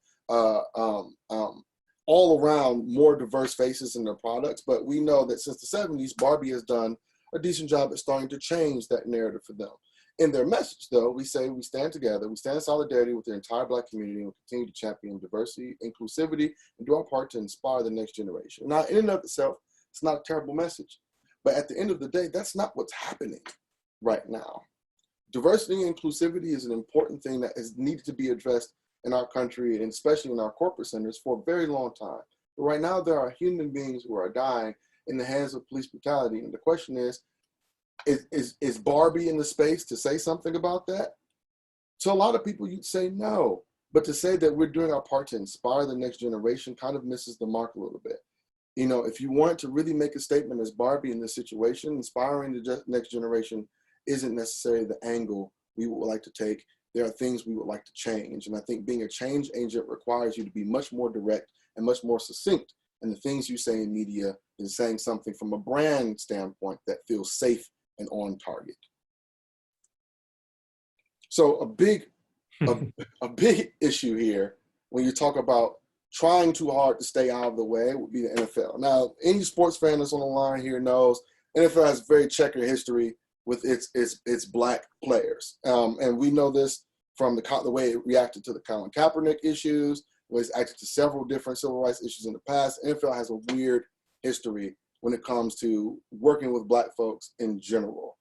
all around more diverse faces in their products. But we know that since the 70s, Barbie has done a decent job at starting to change that narrative for them. In their message, though, we say we stand together, we stand in solidarity with the entire Black community, and we continue to champion diversity, inclusivity, and do our part to inspire the next generation. Now, in and of itself, it's not a terrible message. But at the end of the day, that's not what's happening right now. Diversity and inclusivity is an important thing that is needed to be addressed in our country, and especially in our corporate centers, for a very long time. But right now, there are human beings who are dying in the hands of police brutality. And the question is Barbie in the space to say something about that? To a lot of people, you'd say no. But to say that we're doing our part to inspire the next generation kind of misses the mark a little bit. If you want to really make a statement as Barbie in this situation, inspiring the next generation isn't necessarily the angle we would like to take. There are things we would like to change. And I think being a change agent requires you to be much more direct and much more succinct in the things you say in media than saying something from a brand standpoint that feels safe and on target. So a big issue here when you talk about trying too hard to stay out of the way would be the NFL. Now, any sports fan that's on the line here knows NFL has very checkered history with its Black players. And we know this from the way it reacted to the Colin Kaepernick issues, where it's acted to several different civil rights issues in the past. NFL has a weird history when it comes to working with Black folks in general.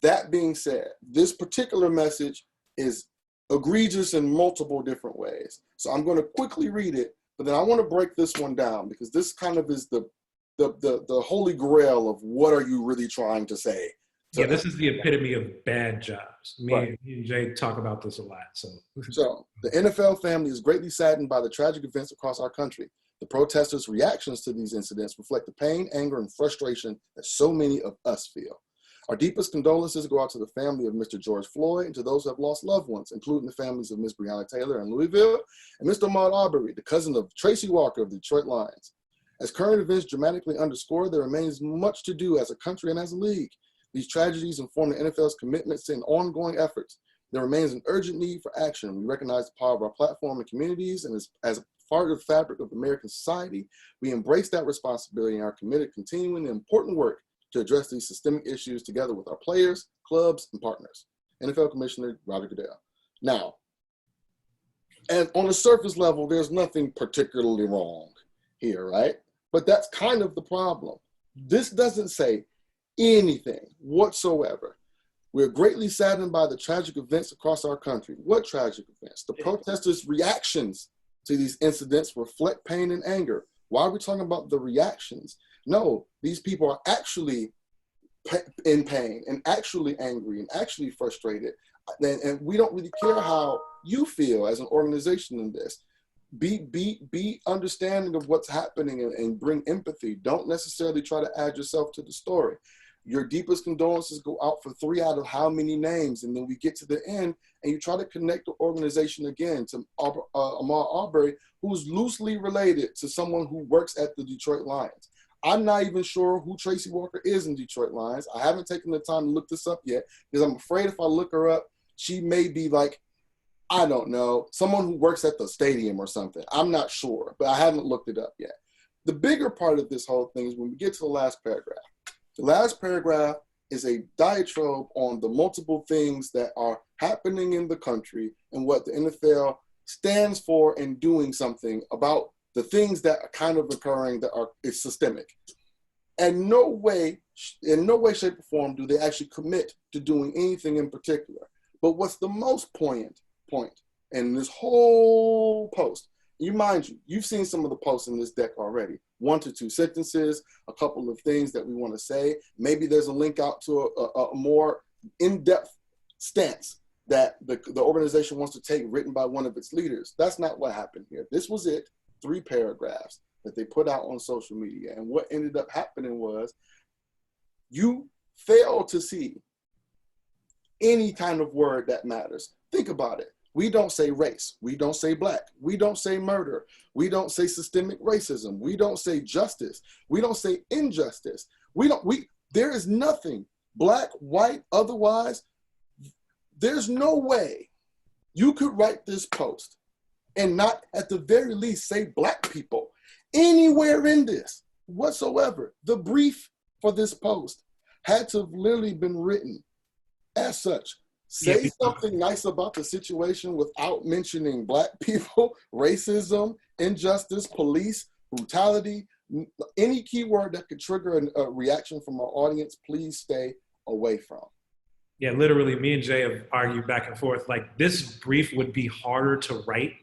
That being said, this particular message is egregious in multiple different ways. So I'm going to quickly read it, but then I want to break this one down because this kind of is the holy grail of what are you really trying to say. Yeah, this is the epitome of bad jobs. Me and Jay talk about this a lot. So the NFL family is greatly saddened by the tragic events across our country. The protesters' reactions to these incidents reflect the pain, anger, and frustration that so many of us feel. Our deepest condolences go out to the family of Mr. George Floyd and to those who have lost loved ones, including the families of Ms. Breonna Taylor in Louisville and Mr. Ahmaud Arbery, the cousin of Tracy Walker of the Detroit Lions. As current events dramatically underscore, there remains much to do as a country and as a league. These tragedies inform the NFL's commitments and ongoing efforts. There remains an urgent need for action. We recognize the power of our platform and communities, and as part of the fabric of American society, we embrace that responsibility and are committed to continuing the important work to address these systemic issues together with our players, clubs, and partners. NFL Commissioner Roger Goodell. Now, and on the surface level, there's nothing particularly wrong here, right? But that's kind of the problem. This doesn't say anything whatsoever. We're greatly saddened by the tragic events across our country. What tragic events? The protesters' reactions to these incidents reflect pain and anger. Why are we talking about the reactions? No, these people are actually in pain and actually angry and actually frustrated. And we don't really care how you feel as an organization in this. Be understanding of what's happening and bring empathy. Don't necessarily try to add yourself to the story. Your deepest condolences go out for 3 out of how many names, and then we get to the end and you try to connect the organization again to Ahmaud Arbery, who's loosely related to someone who works at the Detroit Lions. I'm not even sure who Tracy Walker is in Detroit Lions. I haven't taken the time to look this up yet because I'm afraid if I look her up, she may be like, I don't know, someone who works at the stadium or something. I'm not sure, but I haven't looked it up yet. The bigger part of this whole thing is when we get to the last paragraph. The last paragraph is a diatribe on the multiple things that are happening in the country and what the NFL stands for in doing something about the things that are kind of occurring that are it's systemic. And in no way, shape, or form do they actually commit to doing anything in particular. But what's the most poignant point in this whole post, you've seen some of the posts in this deck already. 1 to 2 sentences, a couple of things that we want to say. Maybe there's a link out to a more in-depth stance that the organization wants to take written by one of its leaders. That's not what happened here. This was it, 3 paragraphs that they put out on social media. And what ended up happening was you fail to see any kind of word that matters. Think about it. We don't say race. We don't say black. We don't say murder. We don't say systemic racism. We don't say justice. We don't say injustice. There is nothing, black, white, otherwise. There's no way you could write this post and not at the very least say black people anywhere in this whatsoever. The brief for this post had to have literally been written as such. Say something nice about the situation without mentioning black people, racism, injustice, police, brutality, any keyword that could trigger a reaction from our audience, please stay away from. Yeah, literally, me and Jay have argued back and forth. Like, this brief would be harder to write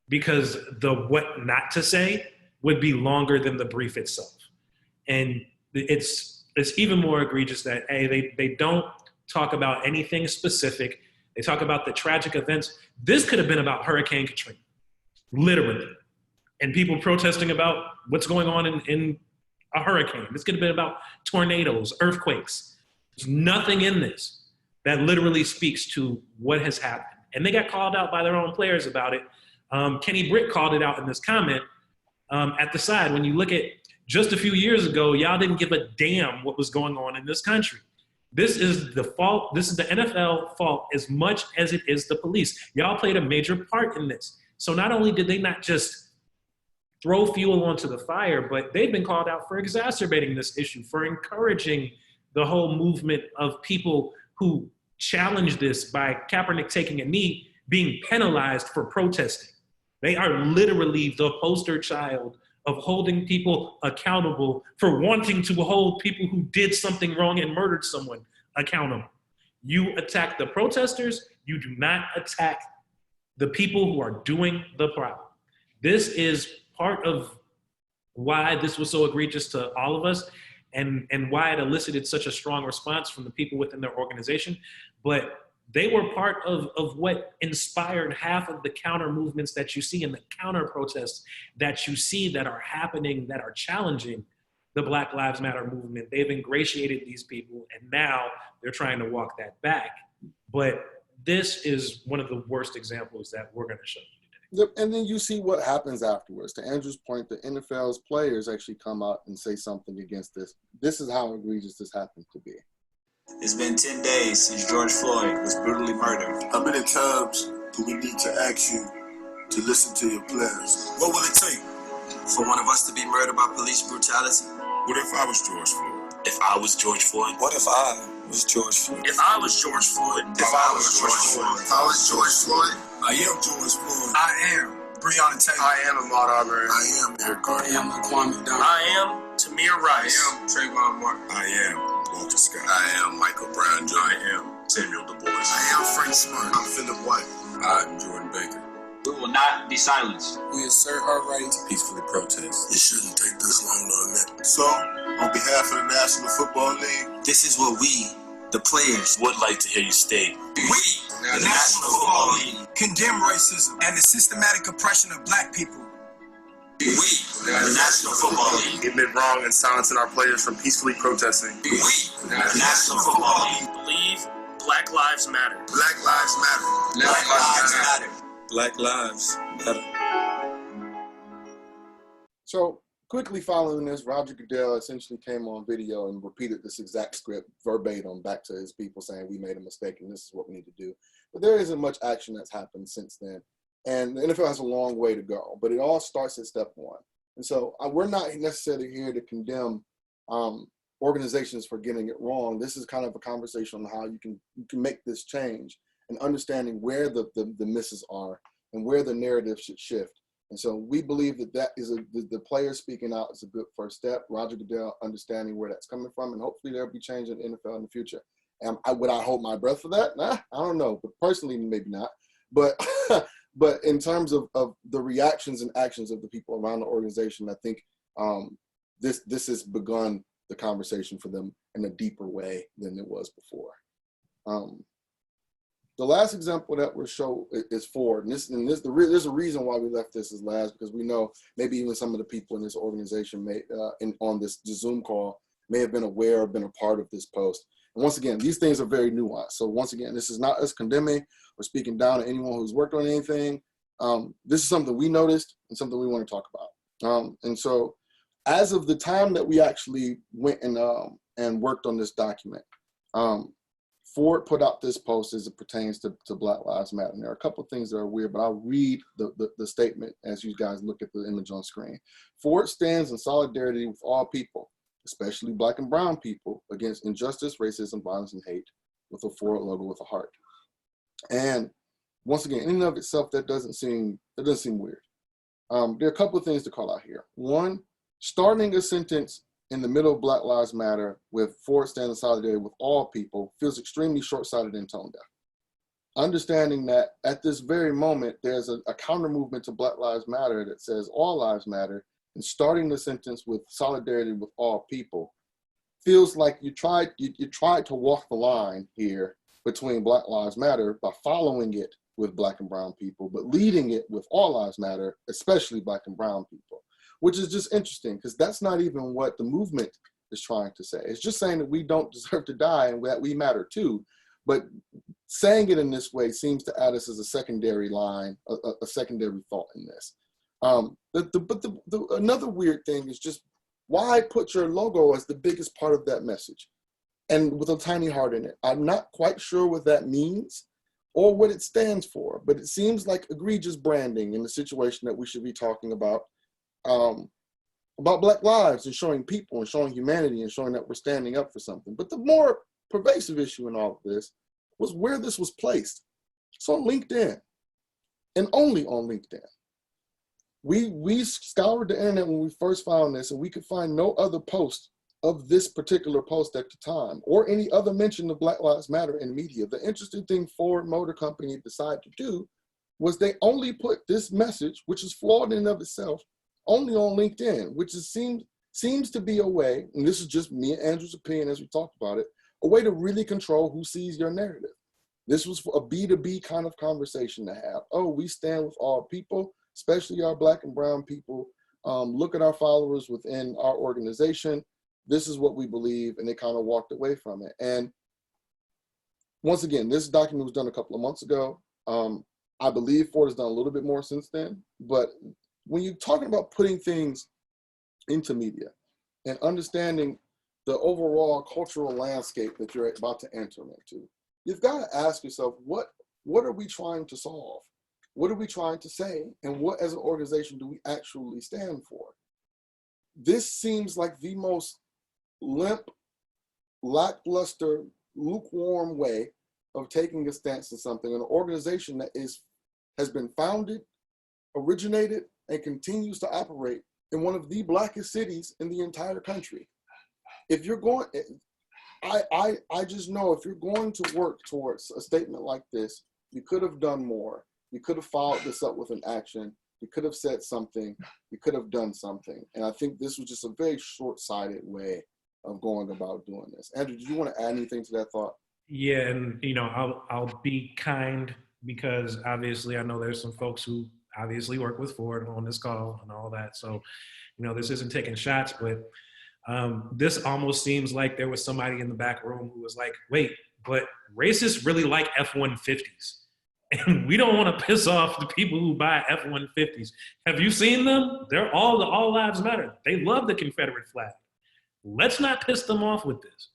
because the what not to say would be longer than the brief itself. And it's even more egregious that, they don't talk about anything specific. They talk about the tragic events. This could have been about Hurricane Katrina, literally. And people protesting about what's going on in a hurricane. This could have been about tornadoes, earthquakes. There's nothing in this that literally speaks to what has happened. And they got called out by their own players about it. Kenny Britt called it out in this comment at the side. When you look at just a few years ago, y'all didn't give a damn what was going on in this country. This is the fault. This is the NFL fault as much as it is the police. Y'all played a major part in this. So not only did they not just throw fuel onto the fire, but they've been called out for exacerbating this issue, for encouraging the whole movement of people who challenge this by Kaepernick taking a knee being penalized for protesting. They are literally the poster child of holding people accountable for wanting to hold people who did something wrong and murdered someone accountable. You attack the protesters, you do not attack the people who are doing the problem. This is part of why this was so egregious to all of us and why it elicited such a strong response from the people within their organization. But they were part of what inspired half of the counter movements that you see and the counter protests that you see that are happening, that are challenging the Black Lives Matter movement. They've ingratiated these people, and now they're trying to walk that back. But this is one of the worst examples that we're going to show you today. And then you see what happens afterwards. To Andrew's point, the NFL's players actually come out and say something against this. This is how egregious this happens to be. It's been 10 days since George Floyd was brutally murdered. How many times do we need to ask you to listen to your players? What will it take for one of us to be murdered by police brutality? What if I was George Floyd? If I was George Floyd? What if I was George Floyd? If I was George Floyd? If I was George Floyd? If I was George Floyd? I am George Floyd. I am Breonna Taylor. I am Ahmaud Arbery. I am Eric Garner. I am Kwame Dunn. I am Tamir Rice. I am Trayvon Martin. I am Walter Scott. I am Michael Brown Jr. I am Samuel Du Bois. I am Frank Smart. I'm Philip White. I'm Jordan Baker. We will not be silenced. We assert our right to peacefully protest. It shouldn't take this long to admit. So, on behalf of the National Football League, This is what we, the players, would like to hear you state. We, the National Football League, condemn racism and the systematic oppression of black people. We, the National Football League, Admit wrong and silencing our players from peacefully protesting. we, the National Football League, believe Black Lives Matter. Black lives matter. Black Lives Matter. Black lives matter. So quickly following this, Roger Goodell essentially came on video and repeated this exact script verbatim back to his people saying we made a mistake and this is what we need to do. But there isn't much action that's happened since then. And the NFL has a long way to go, but it all starts at step one. And so we're not necessarily here to condemn organizations for getting it wrong. This is kind of a conversation on how you can make this change and understanding where the misses are and where the narrative should shift. And so we believe that is the players speaking out is a good first step. Roger Goodell understanding where that's coming from, and hopefully there'll be change in the NFL in the future. And would I hold my breath for that? Nah, I don't know, but personally, maybe not. But but in terms of the reactions and actions of the people around the organization, I think this has begun the conversation for them in a deeper way than it was before. The last example that we'll show is Ford, and there's a reason why we left this as last, because we know maybe even some of the people in this organization on this Zoom call may have been aware or been a part of this post. And once again, these things are very nuanced. So once again, this is not us condemning or speaking down to anyone who's worked on anything. This is something we noticed and something we want to talk about. And so as of the time that we actually went and worked on this document, Ford put out this post as it pertains to Black Lives Matter. And there are a couple of things that are weird, but I'll read the statement as you guys look at the image on screen. Ford stands in solidarity with all people, especially Black and brown people, against injustice, racism, violence, and hate, with a Ford logo with a heart. And once again, in and of itself, that doesn't seem weird. There are a couple of things to call out here. One, starting a sentence in the middle of Black Lives Matter with Ford stands in solidarity with all people feels extremely short-sighted and tone deaf. Understanding that at this very moment, there's a counter movement to Black Lives Matter that says all lives matter, and starting the sentence with solidarity with all people feels like you tried to walk the line here between Black Lives Matter by following it with Black and brown people, but leading it with all lives matter, especially Black and brown people, which is just interesting because that's not even what the movement is trying to say. It's just saying that we don't deserve to die and that we matter too. But saying it in this way seems to add us as a secondary line, a secondary thought in this. Another weird thing is just why put your logo as the biggest part of that message and with a tiny heart in it? I'm not quite sure what that means or what it stands for, but it seems like egregious branding in the situation that we should be talking about Black lives and showing people and showing humanity and showing that we're standing up for something. But the more pervasive issue in all of this was where this was placed. It's on LinkedIn and only on LinkedIn. We scoured the internet when we first found this, and we could find no other post of this particular post at the time or any other mention of Black Lives Matter in media. The interesting thing Ford Motor Company decided to do was they only put this message, which is flawed in and of itself, only on LinkedIn, which seems to be a way, and this is just me and Andrew's opinion as we talked about it, a way to really control who sees your narrative. This was a B2B kind of conversation to have. Oh, we stand with all people, especially our Black and brown people. Look at our followers within our organization. This is what we believe, and they kind of walked away from it. And once again, this document was done a couple of months ago. I believe Ford has done a little bit more since then, but when you're talking about putting things into media and understanding the overall cultural landscape that you're about to enter into, you've got to ask yourself, what are we trying to solve? What are we trying to say? And what as an organization do we actually stand for? This seems like the most limp, lackluster, lukewarm way of taking a stance in something, an organization that has been founded, originated, and continues to operate in one of the blackest cities in the entire country. If you're going, I just know if you're going to work towards a statement like this, you could have done more. You could have followed this up with an action. You could have said something. You could have done something. And I think this was just a very short-sighted way of going about doing this. Andrew, did you want to add anything to that thought? Yeah, and I'll be kind, because obviously I know there's some folks who obviously work with Ford on this call and all that. So, this isn't taking shots, but this almost seems like there was somebody in the back room who was like, wait, but racists really like F-150s. And we don't want to piss off the people who buy F-150s. Have you seen them? They're all lives matter. They love the Confederate flag. Let's not piss them off with this.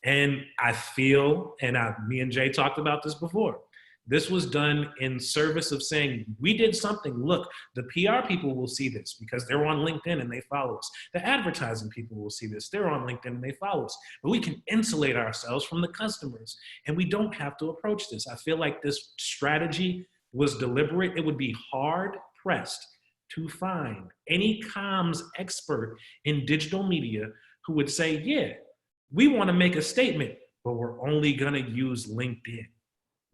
And I feel, and me and Jay talked about this before, this was done in service of saying, we did something. Look, the PR people will see this because they're on LinkedIn and they follow us. The advertising people will see this. They're on LinkedIn and they follow us. But we can insulate ourselves from the customers, and we don't have to approach this. I feel like this strategy was deliberate. It would be hard pressed to find any comms expert in digital media who would say, yeah, we want to make a statement, but we're only going to use LinkedIn.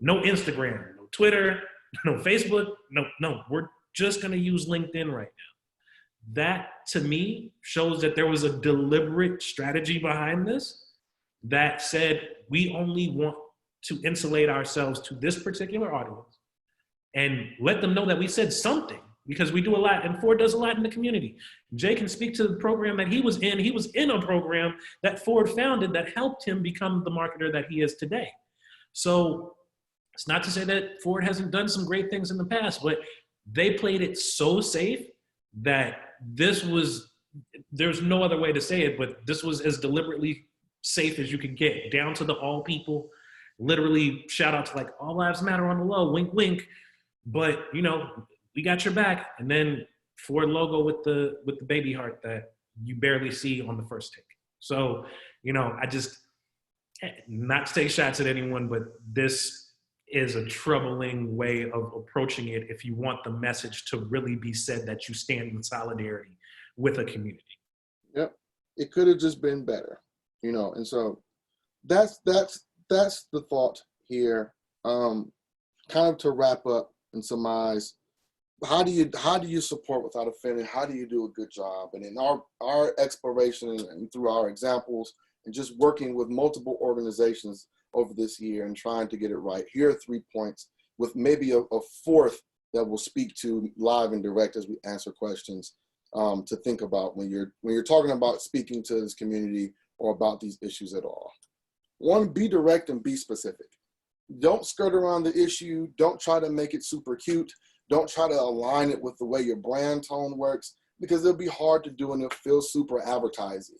No Instagram, no Twitter, no Facebook. No, we're just going to use LinkedIn right now. That, to me, shows that there was a deliberate strategy behind this that said, we only want to insulate ourselves to this particular audience and let them know that we said something, because we do a lot, and Ford does a lot in the community. Jay can speak to the program that he was in. He was in a program that Ford founded that helped him become the marketer that he is today. So it's not to say that Ford hasn't done some great things in the past, but they played it so safe that there's no other way to say it, but this was as deliberately safe as you could get, down to the all people, literally shout out to like all lives matter on the low, wink, wink. But, we got your back. And then Ford logo with the baby heart that you barely see on the first take. So, I just, not to take shots at anyone, but this is a troubling way of approaching it if you want the message to really be said that you stand in solidarity with a community. Yep. It could have just been better, and so that's the thought here. Kind of to wrap up and surmise, how do you support without offending? How do you do a good job? And in our exploration and through our examples and just working with multiple organizations over this year and trying to get it right, here are 3 points with maybe a fourth that we'll speak to live and direct as we answer questions to think about when you're talking about speaking to this community or about these issues at all. 1, be direct and be specific. Don't skirt around the issue. Don't try to make it super cute. Don't try to align it with the way your brand tone works, because it'll be hard to do and it'll feel super advertising.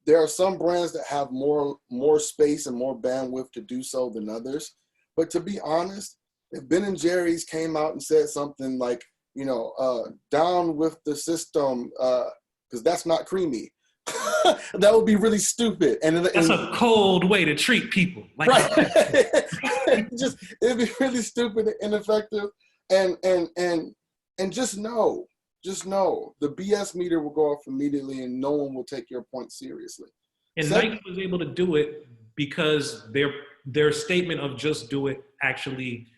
There are some brands that have more space and more bandwidth to do so than others. But to be honest, if Ben & Jerry's came out and said something like, down with the system, because that's not creamy, that would be really stupid. That's a cold way to treat people. Like, right. It'd be really stupid and ineffective. And just know the BS meter will go off immediately and no one will take your point seriously. And Nike was able to do it because their statement of just do it actually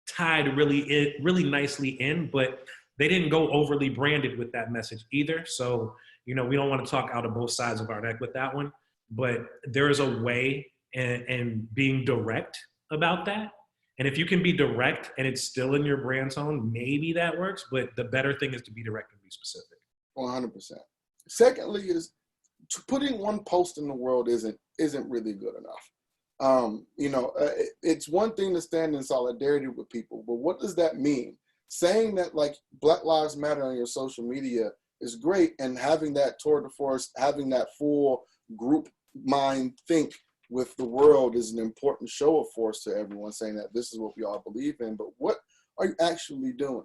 tied really nicely in, but they didn't go overly branded with that message either. So, we don't want to talk out of both sides of our neck with that one, but there is a way and being direct about that. And if you can be direct and it's still in your brand tone, maybe that works, but the better thing is to be direct and be specific. 100%. Secondly is putting one post in the world isn't really good enough. It's one thing to stand in solidarity with people, but what does that mean? Saying that like Black Lives Matter on your social media is great, and having that tour de force, having that full group mind think with the world is an important show of force to everyone, saying that this is what we all believe in, but what are you actually doing?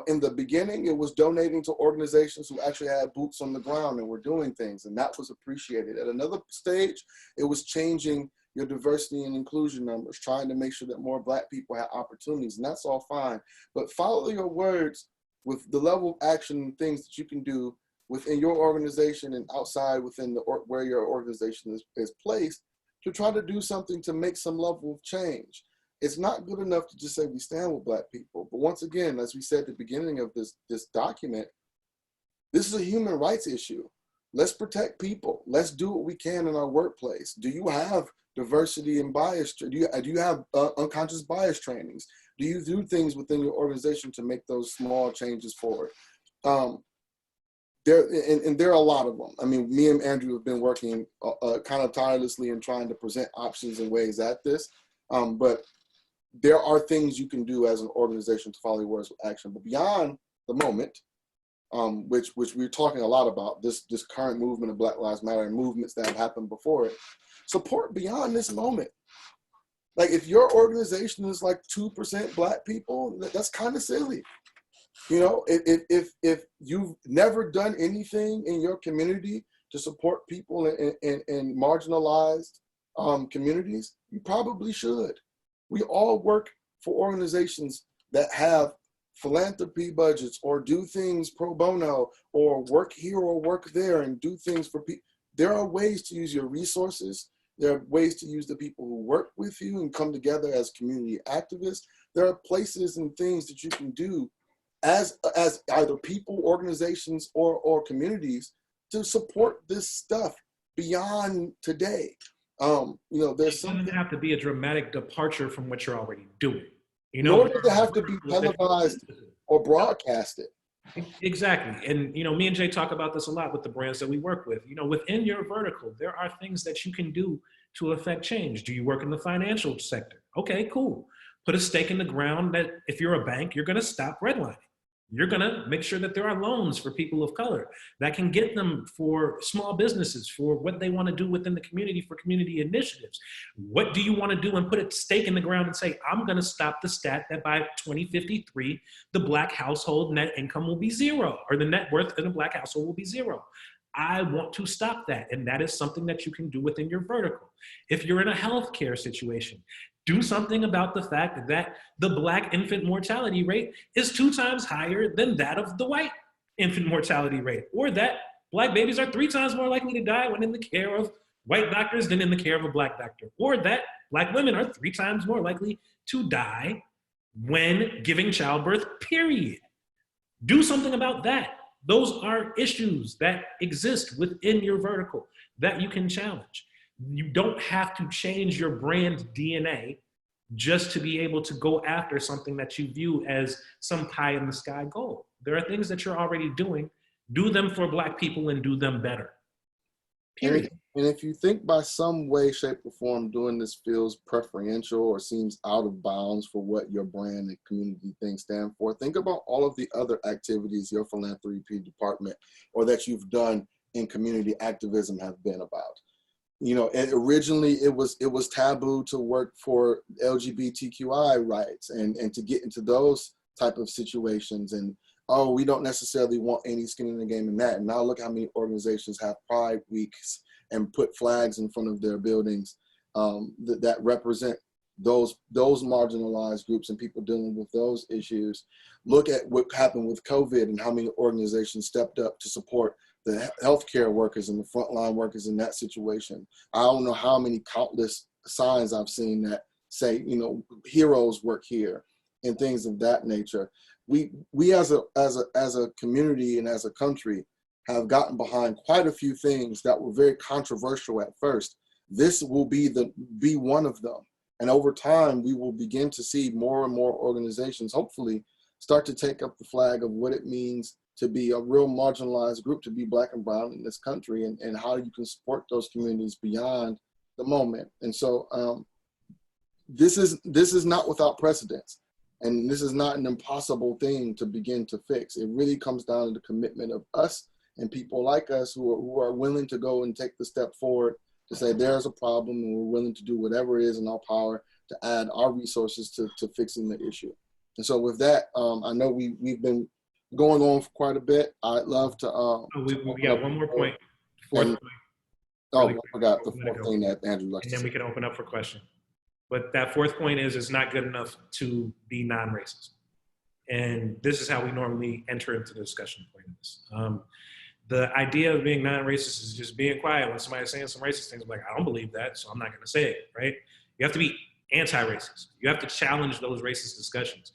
In the beginning, it was donating to organizations who actually had boots on the ground and were doing things, and that was appreciated. At another stage, it was changing your diversity and inclusion numbers, trying to make sure that more Black people had opportunities, and that's all fine. But follow your words with the level of action and things that you can do within your organization and outside within where your organization is placed to try to do something to make some level of change. It's not good enough to just say we stand with Black people. But once again, as we said at the beginning of this document, this is a human rights issue. let's protect people. Let's do what we can in our workplace. Do you have diversity and bias? Do you have unconscious bias trainings? Do you do things within your organization to make those small changes forward? There are a lot of them. I mean, me and Andrew have been working kind of tirelessly in trying to present options and ways at this. But there are things you can do as an organization to follow your words with action. But beyond the moment, which we're talking a lot about, this current movement of Black Lives Matter and movements that have happened before it, support beyond this moment. Like, if your organization is like 2% Black people, that's kind of silly. You know, if you've never done anything in your community to support people in marginalized communities, you probably should. We all work for organizations that have philanthropy budgets or do things pro bono or work here or work there and do things for people. There are ways to use your resources. There are ways to use the people who work with you and come together as community activists. There are places and things that you can do as either people, organizations, or communities to support this stuff beyond today. You know, there's something. It doesn't have to be a dramatic departure from what you're already doing. You know, nor does it have to be televised or broadcasted. Exactly. And, you know, me and Jay talk about this a lot with the brands that we work with. You know, within your vertical, there are things that you can do to affect change. Do you work in the financial sector? Okay, cool. Put a stake in the ground that if you're a bank, you're going to stop redlining. You're going to make sure that there are loans for people of color that can get them for small businesses, for what they want to do within the community, for community initiatives. What do you want to do? And put a stake in the ground and say, I'm going to stop the stat that by 2053, the Black household net income will be zero, or the net worth in a Black household will be zero. I want to stop that. And that is something that you can do within your vertical. If you're in a healthcare situation, do something about the fact that the Black infant mortality rate is 2 times higher than that of the white infant mortality rate, or that Black babies are 3 times more likely to die when in the care of white doctors than in the care of a Black doctor, or that Black women are 3 times more likely to die when giving childbirth, period. Do something about that. Those are issues that exist within your vertical that you can challenge. You don't have to change your brand DNA just to be able to go after something that you view as some pie in the sky goal. There are things that you're already doing. Do them for Black people and do them better. Period. And if you think by some way, shape, or form doing this feels preferential or seems out of bounds for what your brand and community things stand for, think about all of the other activities your philanthropy department or that you've done in community activism have been about. You know, and originally it was taboo to work for LGBTQI rights and to get into those type of situations. And, oh, we don't necessarily want any skin in the game in that. And now look how many organizations have Pride Weeks and put flags in front of their buildings that represent those marginalized groups and people dealing with those issues. Look at what happened with COVID and how many organizations stepped up to support the healthcare workers and the frontline workers in that situation. I don't know how many countless signs I've seen that say, you know, heroes work here and things of that nature. We as a community and as a country have gotten behind quite a few things that were very controversial at first. This will be one of them. And over time, we will begin to see more and more organizations, hopefully, start to take up the flag of what it means to be a real marginalized group, to be Black and brown in this country, and how you can support those communities beyond the moment. And so this is not without precedence. And this is not an impossible thing to begin to fix. It really comes down to the commitment of us and people like us who are willing to go and take the step forward to say there's a problem and we're willing to do whatever it is in our power to add our resources to fixing the issue. And so with that, I know we've been going on for quite a bit. I'd love to. We got one more point. I forgot the fourth thing that Andrew likes. And then we can open up for questions. But that fourth point is it's not good enough to be non-racist. And this is how we normally enter into the discussion point of this. The idea of being non-racist is just being quiet when somebody's saying some racist things. I'm like, I don't believe that, so I'm not going to say it, right? You have to be anti-racist. You have to challenge those racist discussions.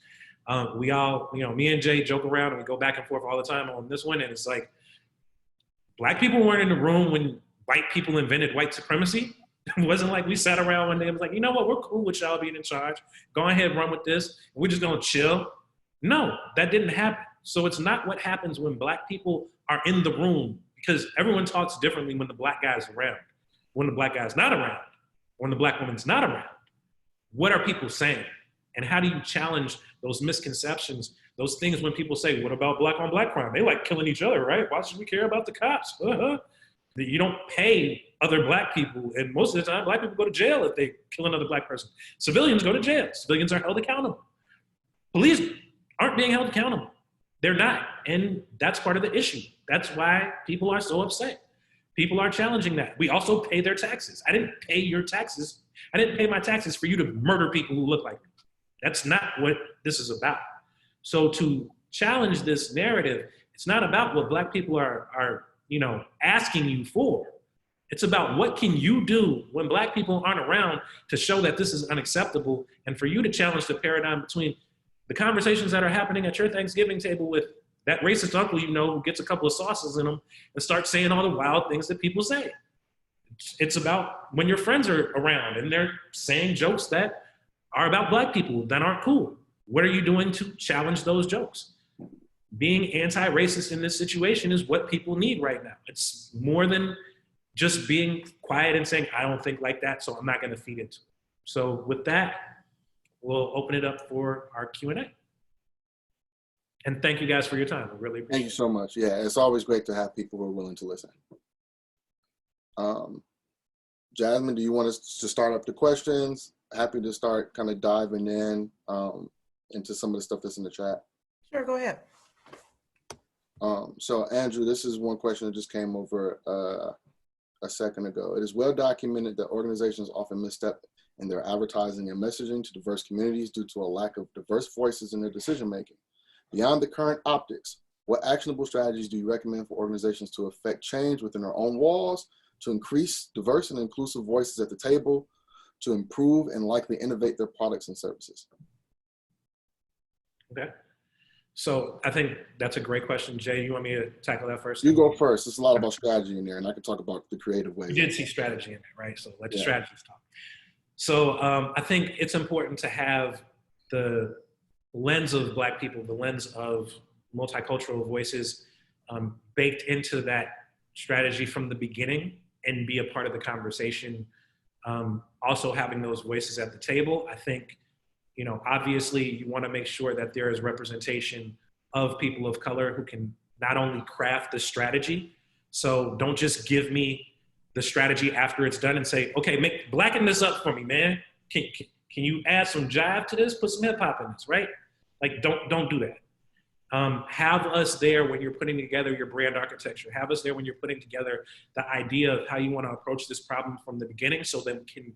We all, you know, me and Jay joke around and we go back and forth all the time on this one, and it's like, Black people weren't in the room when white people invented white supremacy. It wasn't like we sat around one day and was like, you know what, we're cool with y'all being in charge. Go ahead, run with this. We're just gonna chill. No, that didn't happen. So it's not what happens when Black people are in the room, because everyone talks differently when the Black guy is around, when the Black guy is not around, when the Black woman's not around. What are people saying? And how do you challenge those misconceptions, those things when people say, what about Black on Black crime? They like killing each other, right? Why should we care about the cops? You don't pay other Black people, and most of the time, Black people go to jail if they kill another Black person. Civilians go to jail. Civilians are held accountable. Police aren't being held accountable. They're not, and that's part of the issue. That's why people are so upset. People are challenging that. We also pay their taxes. I didn't pay your taxes. I didn't pay my taxes for you to murder people who look like me. That's not what this is about. So to challenge this narrative, it's not about what Black people are asking you for. It's about what can you do when Black people aren't around to show that this is unacceptable, and for you to challenge the paradigm between the conversations that are happening at your Thanksgiving table with that racist uncle who gets a couple of sauces in them and starts saying all the wild things that people say. It's about when your friends are around and they're saying jokes that are about Black people that aren't cool. What are you doing to challenge those jokes? Being anti-racist in this situation is what people need right now. It's more than just being quiet and saying, I don't think like that, so I'm not gonna feed into it. So with that, we'll open it up for our Q&A. And thank you guys for your time. I really appreciate it. Thank you so much. Yeah, it's always great to have people who are willing to listen. Jasmine, do you want us to start up the questions? Happy to start kind of diving in into some of the stuff that's in the chat. Sure, go ahead. So Andrew, this is one question that just came over a second ago. It is well documented that organizations often misstep in their advertising and messaging to diverse communities due to a lack of diverse voices in their decision-making. Beyond the current optics, what actionable strategies do you recommend for organizations to affect change within their own walls, to increase diverse and inclusive voices at the table, to improve and likely innovate their products and services? Okay. So I think that's a great question. Jay, you want me to tackle that first? You go first. It's a lot about strategy in there, and I can talk about the creative ways. We did see strategy in there, right? So let the strategists talk. So I think it's important to have the lens of Black people, the lens of multicultural voices baked into that strategy from the beginning and be a part of the conversation. Also having those voices at the table. I think, obviously you want to make sure that there is representation of people of color who can not only craft the strategy. So don't just give me the strategy after it's done and say, okay, blacken this up for me, man. Can you add some jive to this? Put some hip hop in this, right? Like, don't do that. Have us there when you're putting together your brand architecture. Have us there when you're putting together the idea of how you want to approach this problem from the beginning, so that we can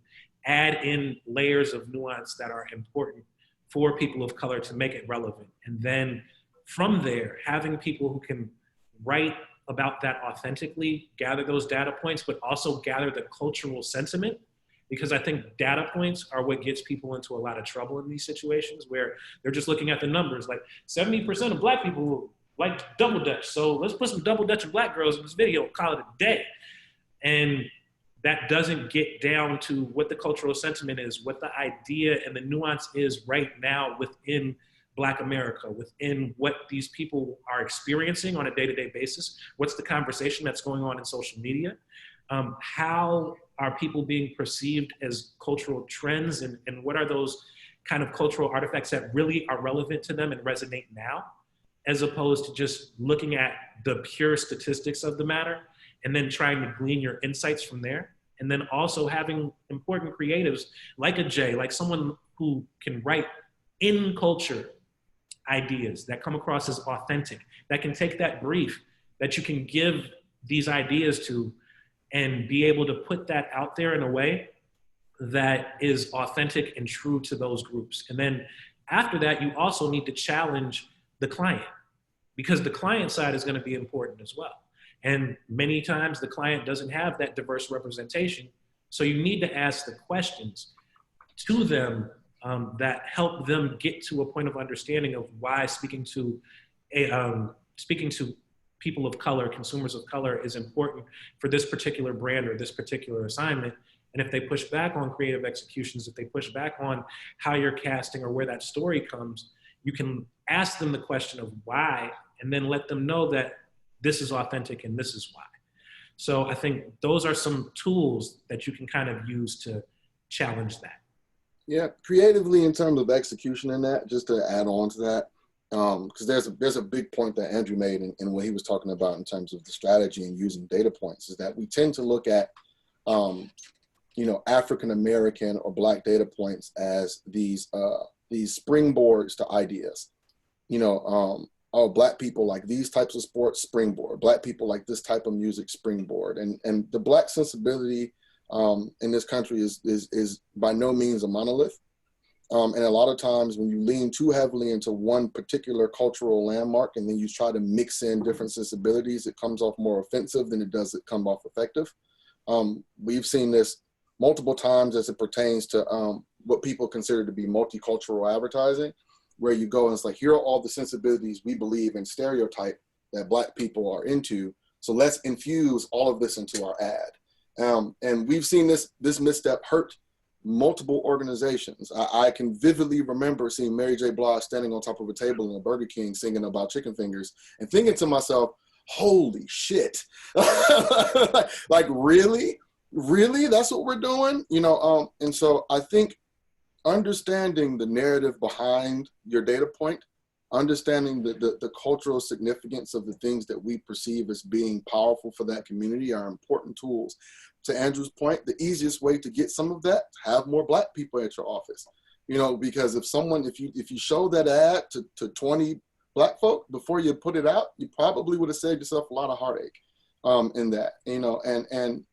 add in layers of nuance that are important for people of color to make it relevant. And then from there, having people who can write about that authentically, gather those data points, but also gather the cultural sentiment. Because I think data points are what gets people into a lot of trouble in these situations, where they're just looking at the numbers. Like 70% of Black people like double dutch, so let's put some double dutch Black girls in this video, call it a day. And that doesn't get down to what the cultural sentiment is, what the idea and the nuance is right now within Black America, within what these people are experiencing on a day-to-day basis. What's the conversation that's going on in social media? How are people being perceived as cultural trends, and what are those kind of cultural artifacts that really are relevant to them and resonate now, as opposed to just looking at the pure statistics of the matter and then trying to glean your insights from there. And then also having important creatives like a Jay, like someone who can write in culture ideas that come across as authentic, that can take that brief that you can give these ideas to and be able to put that out there in a way that is authentic and true to those groups. And then after that, you also need to challenge the client, because the client side is going to be important as well. And many times the client doesn't have that diverse representation. So you need to ask the questions to them that help them get to a point of understanding of why speaking to people of color, consumers of color is important for this particular brand or this particular assignment. And if they push back on creative executions, if they push back on how you're casting or where that story comes, you can ask them the question of why, and then let them know that this is authentic and this is why. So I think those are some tools that you can kind of use to challenge that. Yeah, creatively in terms of execution in that, just to add on to that, because there's a big point that Andrew made in what he was talking about in terms of the strategy and using data points, is that we tend to look at, African American or Black data points as these springboards to ideas. Black people like these types of sports, springboard. Black people like this type of music, springboard. And the Black sensibility in this country is by no means a monolith. And a lot of times when you lean too heavily into one particular cultural landmark and then you try to mix in different sensibilities, it comes off more offensive than it does come off effective. We've seen this multiple times as it pertains to what people consider to be multicultural advertising, where you go and it's like, here are all the sensibilities we believe and stereotype that Black people are into. So let's infuse all of this into our ad. And we've seen this misstep hurt multiple organizations. I can vividly remember seeing Mary J. Blige standing on top of a table in a Burger King singing about chicken fingers and thinking to myself, holy shit. Like really? Really? That's what we're doing? And so I think understanding the narrative behind your data point, understanding the cultural significance of the things that we perceive as being powerful for that community are important tools. To Andrew's point, the easiest way to get some of that, have more Black people at your office. Because if you show that ad to 20 Black folk before you put it out, you probably would have saved yourself a lot of heartache in that, and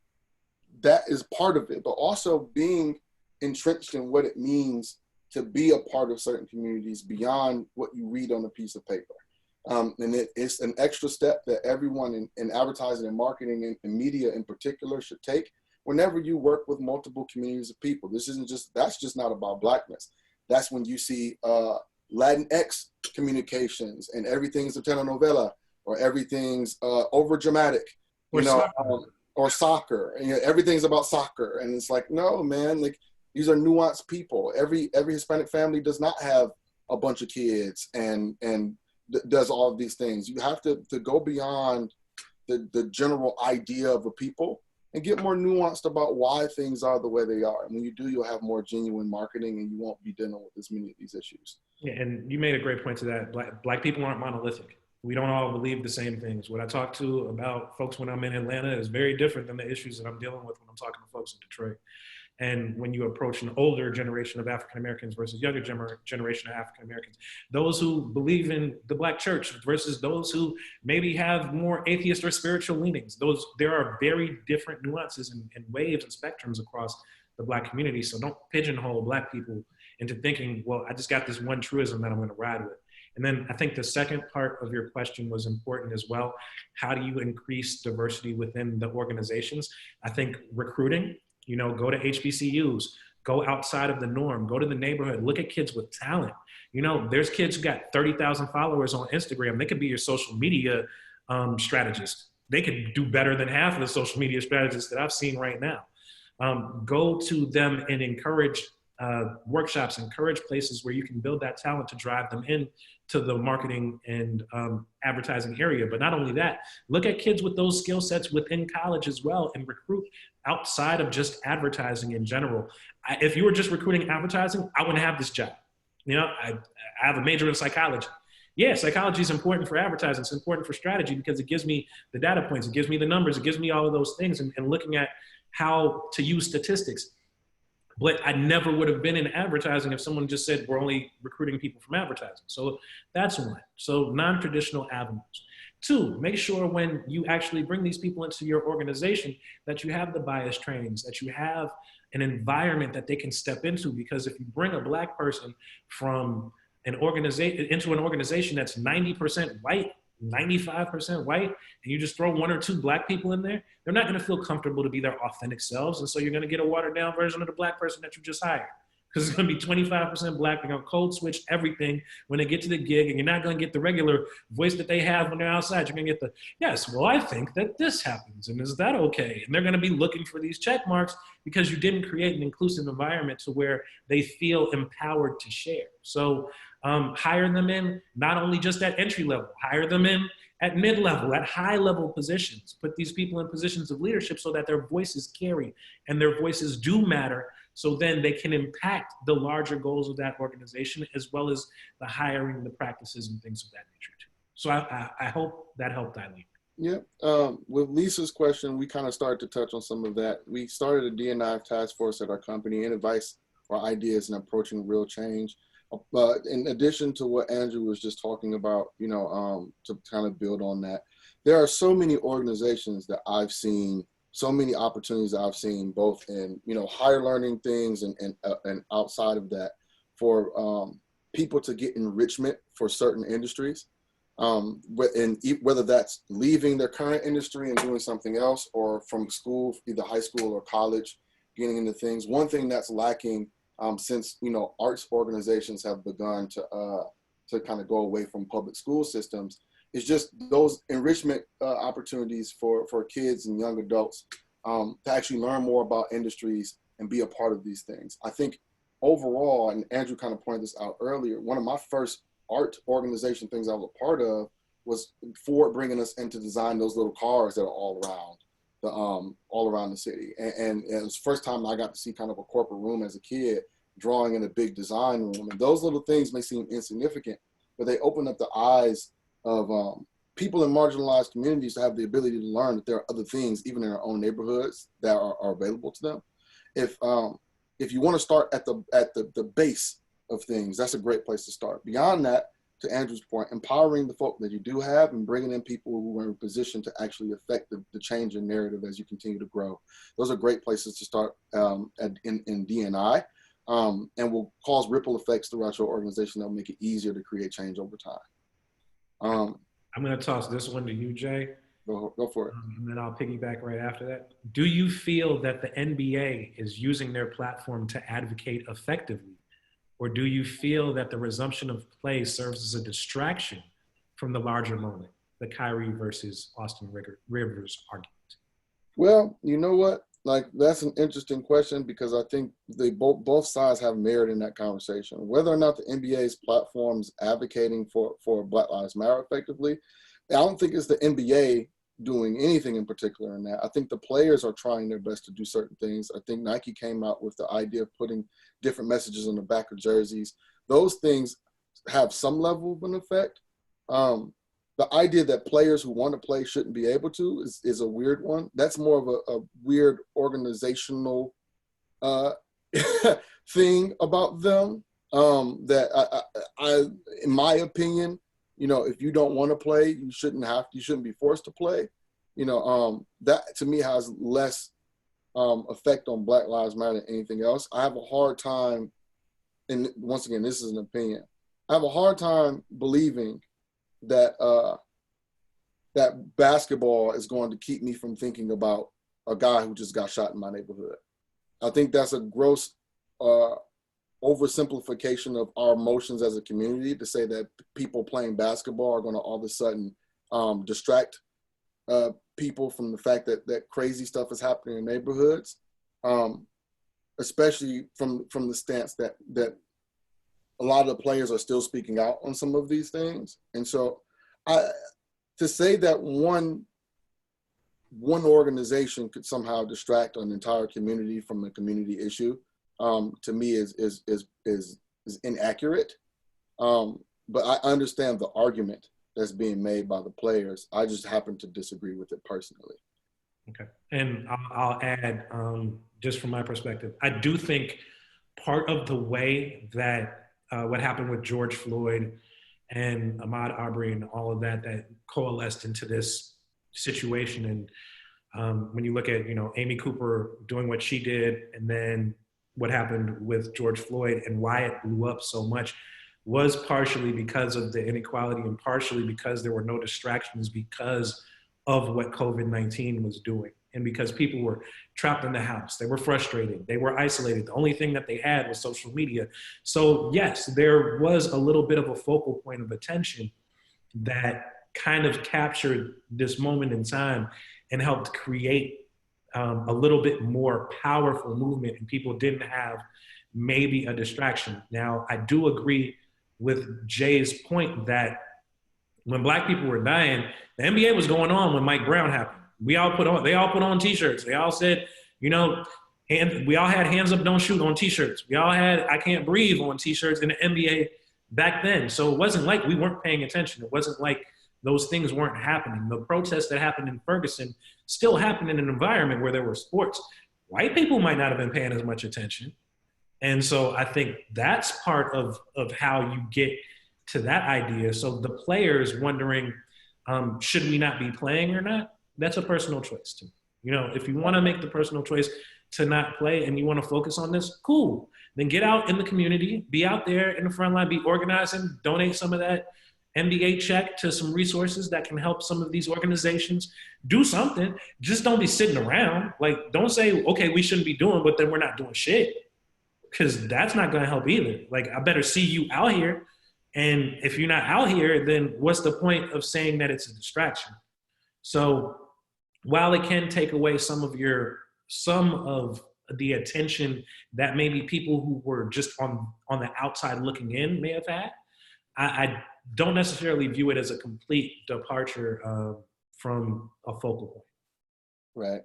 that is part of it, but also being entrenched in what it means to be a part of certain communities beyond what you read on a piece of paper. And it's an extra step that everyone in advertising and marketing and media in particular should take whenever you work with multiple communities of people. That's just not about Blackness. That's when you see Latinx communications and everything's a telenovela or everything's over dramatic, or soccer, and everything's about soccer. And it's like, no, man, like these are nuanced people. Every Hispanic family does not have a bunch of kids and does all of these things. You have to go beyond the general idea of a people and get more nuanced about why things are the way they are. And when you do, you'll have more genuine marketing and you won't be dealing with as many of these issues. Yeah, and you made a great point to that. Black people aren't monolithic. We don't all believe the same things. What I talk to about folks when I'm in Atlanta is very different than the issues that I'm dealing with when I'm talking to folks in Detroit. And when you approach an older generation of African Americans versus younger generation of African Americans, those who believe in the Black church versus those who maybe have more atheist or spiritual leanings, there are very different nuances and waves and spectrums across the Black community. So don't pigeonhole Black people into thinking, well, I just got this one truism that I'm going to ride with. And then I think the second part of your question was important as well. How do you increase diversity within the organizations? I think recruiting, go to HBCUs, go outside of the norm, go to the neighborhood, look at kids with talent. There's kids who got 30,000 followers on Instagram. They could be your social media strategist. They could do better than half of the social media strategists that I've seen right now. Go to them and encourage workshops, encourage places where you can build that talent to drive them into the marketing and advertising area. But not only that, look at kids with those skill sets within college as well and recruit outside of just advertising in general. If you were just recruiting advertising, I wouldn't have this job. I have a major in psychology. Yeah, psychology is important for advertising. It's important for strategy because it gives me the data points, it gives me the numbers, it gives me all of those things and looking at how to use statistics. But I never would have been in advertising if someone just said, we're only recruiting people from advertising. So that's one. So non-traditional avenues. Two, make sure when you actually bring these people into your organization that you have the bias trainings, that you have an environment that they can step into. Because if you bring a Black person from an organization into an organization that's 90% white, 95% white, and you just throw one or two Black people in there, they're not going to feel comfortable to be their authentic selves. And so you're going to get a watered down version of the Black person that you just hired. because it's going to be 25% black. They're going to code switch everything when they get to the gig, and you're not going to get the regular voice that they have when they're outside. You're going to get the, yes, well, I think that this happens, and is that okay? And they're going to be looking for these check marks because you didn't create an inclusive environment to where they feel empowered to share. So hire them in, not only just at entry level, hire them in at mid-level, at high-level positions. Put these people in positions of leadership so that their voices carry and their voices do matter, so then they can impact the larger goals of that organization, as well as the hiring, the practices, and things of that nature too. So I hope that helped Eileen. Yeah, with Lisa's question, we kind of started to touch on some of that. We started a D&I task force at our company and advice or ideas in approaching real change. But in addition to what Andrew was just talking about, to kind of build on that, there are so many organizations that I've seen, so many opportunities that I've seen, both in, higher learning things and outside of that, for people to get enrichment for certain industries. And whether that's leaving their current industry and doing something else, or from school, either high school or college, getting into things. One thing that's lacking since arts organizations have begun to kind of go away from public school systems, is just those enrichment opportunities for kids and young adults to actually learn more about industries and be a part of these things. I think overall, and Andrew kind of pointed this out earlier, one of my first art organization things I was a part of was Ford bringing us in to design those little cars that are all around the city. And it was the first time I got to see kind of a corporate room as a kid, drawing in a big design room. And those little things may seem insignificant, but they open up the eyes of people in marginalized communities to have the ability to learn that there are other things, even in their own neighborhoods, that are available to them. If you want to start at the base of things, that's a great place to start. Beyond that, to Andrew's point, empowering the folk that you do have and bringing in people who are in a position to actually affect the change in narrative as you continue to grow. Those are great places to start in D&I, and will cause ripple effects throughout your organization that will make it easier to create change over time. I'm going to toss this one to you, Jay. Go for it. And then I'll piggyback right after that. Do you feel that the NBA is using their platform to advocate effectively? Or do you feel that the resumption of play serves as a distraction from the larger moment, the Kyrie versus Austin Rivers argument? Well, you know what? That's an interesting question, because I think they both sides have merit in that conversation. Whether or not the NBA's platform is advocating for Black Lives Matter effectively, I don't think it's the NBA doing anything in particular in that. I think the players are trying their best to do certain things. I think Nike came out with the idea of putting different messages on the back of jerseys. Those things have some level of an effect. The idea that players who want to play shouldn't be able to is a weird one. That's more of a weird organizational thing about them. That I, in my opinion, if you don't want to play, you shouldn't be forced to play. That to me has less effect on Black Lives Matter than anything else. I have a hard time, and once again, this is an opinion, I have a hard time believing that that basketball is going to keep me from thinking about a guy who just got shot in my neighborhood. I think that's a gross oversimplification of our emotions as a community to say that people playing basketball are going to all of a sudden distract people from the fact that crazy stuff is happening in neighborhoods, especially from the stance that a lot of the players are still speaking out on some of these things. And so to say that one organization could somehow distract an entire community from a community issue, to me is inaccurate. But I understand the argument that's being made by the players. I just happen to disagree with it personally. Okay, and I'll add, just from my perspective, I do think part of the way that what happened with George Floyd and Ahmaud Arbery and all of that coalesced into this situation. And when you look at, Amy Cooper doing what she did, and then what happened with George Floyd and why it blew up so much was partially because of the inequality and partially because there were no distractions because of what COVID-19 was doing. And because people were trapped in the house, they were frustrated, they were isolated. The only thing that they had was social media. So yes, there was a little bit of a focal point of attention that kind of captured this moment in time and helped create a little bit more powerful movement, and people didn't have maybe a distraction. Now, I do agree with Jay's point that when Black people were dying, the NBA was going on when Mike Brown happened. They all put on T-shirts. They all said, we all had hands up, don't shoot on T-shirts. We all had I can't breathe on T-shirts in the NBA back then. So it wasn't like we weren't paying attention. It wasn't like those things weren't happening. The protests that happened in Ferguson still happened in an environment where there were sports. White people might not have been paying as much attention. And so I think that's part of how you get to that idea. So the players wondering, should we not be playing or not? That's a personal choice to me. If you want to make the personal choice to not play and you want to focus on this, cool. Then get out in the community, be out there in the front line, be organizing, donate some of that NBA check to some resources that can help some of these organizations. Do something. Just don't be sitting around. Like, don't say, okay, we shouldn't be doing, but then we're not doing shit. Because that's not going to help either. Like, I better see you out here. And if you're not out here, then what's the point of saying that it's a distraction? So while it can take away some of the attention that maybe people who were just on the outside looking in may have had, I don't necessarily view it as a complete departure from a focal point. Right.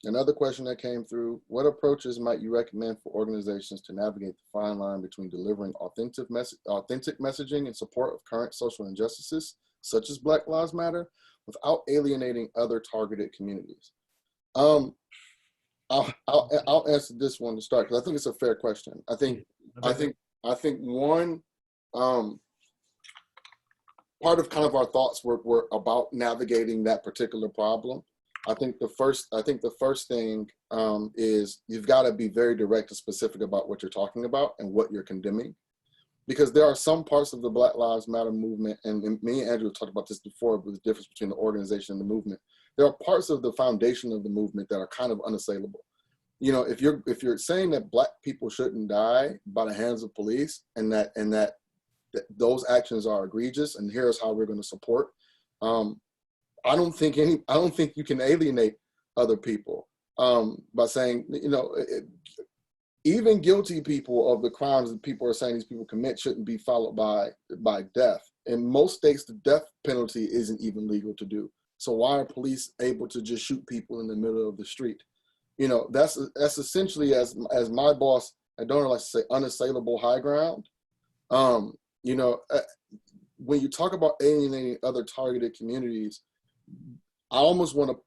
Another question that came through: what approaches might you recommend for organizations to navigate the fine line between delivering authentic messaging in support of current social injustices, such as Black Lives Matter, without alienating other targeted communities? I'll answer this one to start, because I think it's a fair question. I think one part of kind of our thoughts were about navigating that particular problem. I think the first thing is you've got to be very direct and specific about what you're talking about and what you're condemning, because there are some parts of the Black Lives Matter movement, and me and Andrew talked about this before, with the difference between the organization and the movement. There are parts of the foundation of the movement that are kind of unassailable. If you're saying that Black people shouldn't die by the hands of police, and that those actions are egregious, and here's how we're going to support. I don't think you can alienate other people by saying, even guilty people of the crimes that people are saying these people commit shouldn't be followed by death. In most states, the death penalty isn't even legal to do. So why are police able to just shoot people in the middle of the street? That's essentially, as my boss at Donor likes to say, unassailable high ground. When you talk about alienating other targeted communities, I almost want to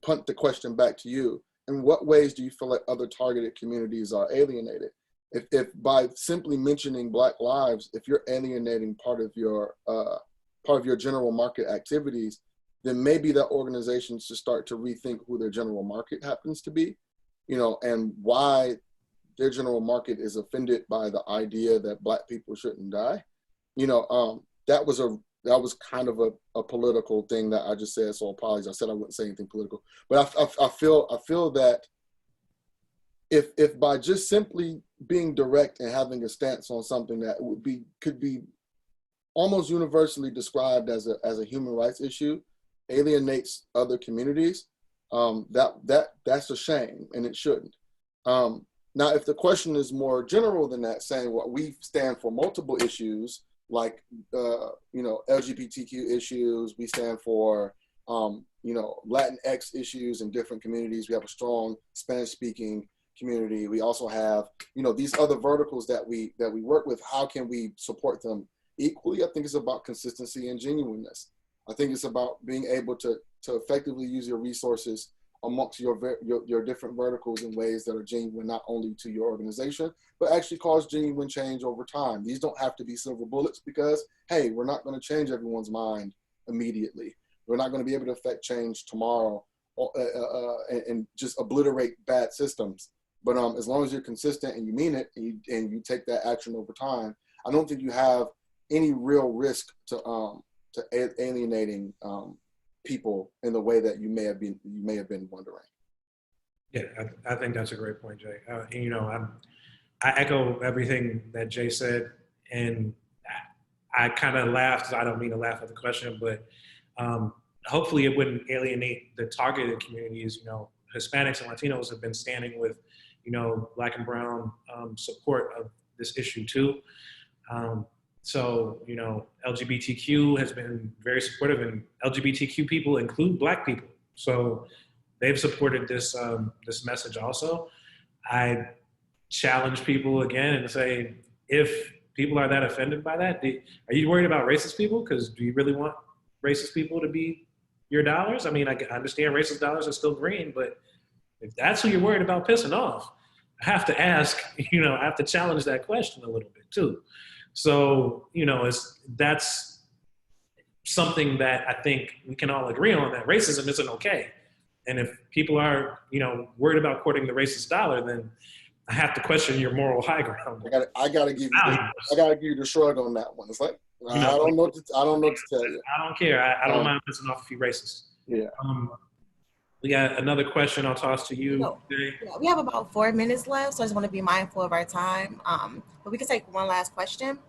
punt the question back to you. In what ways do you feel like other targeted communities are alienated? If by simply mentioning Black lives, if you're alienating part of your general market activities, then maybe that organization should start to rethink who their general market happens to be, and why their general market is offended by the idea that Black people shouldn't die. That was kind of a political thing that I just said, so apologies. I said I wouldn't say anything political, but I feel that if by just simply being direct and having a stance on something that could be almost universally described as a human rights issue alienates other communities, that's a shame, and it shouldn't. Now, if the question is more general than that, saying what we stand for multiple issues, like LGBTQ issues, we stand for Latinx issues in different communities. We have a strong Spanish-speaking community. We also have these other verticals that we work with. How can we support them equally? I think it's about consistency and genuineness. I think it's about being able to effectively use your resources amongst your different verticals in ways that are genuine, not only to your organization, but actually cause genuine change over time. These don't have to be silver bullets, because, hey, we're not going to change everyone's mind immediately. We're not going to be able to affect change tomorrow and just obliterate bad systems. But as long as you're consistent and you mean it, and you take that action over time, I don't think you have any real risk to alienating people in the way that you may have been wondering. Yeah, I think that's a great point, Jay. And, you know, I echo everything that Jay said, and I kind of laughed. I don't mean to laugh at the question, but hopefully it wouldn't alienate the targeted communities. You know, Hispanics and Latinos have been standing with, you know, Black and Brown support of this issue too. So, you know, LGBTQ has been very supportive, and LGBTQ people include Black people. So they've supported this this message also. I challenge people again and say, if people are that offended by that, are you worried about racist people? Because do you really want racist people to be your dollars? I mean, I understand racist dollars are still green, but if that's who you're worried about pissing off, I have to ask, you know, I have to challenge that question a little bit too. So, you know, that's something that I think we can all agree on, that racism isn't okay. And if people are, you know, worried about courting the racist dollar, then I have to question your moral high ground. I gotta give you the shrug on that one. It's like, I don't know what to tell you. I don't care. I don't mind pissing off if you're racist. Yeah. We got another question I'll toss to you. Yeah, we have about 4 minutes left, so I just want to be mindful of our time. But we can take one last question.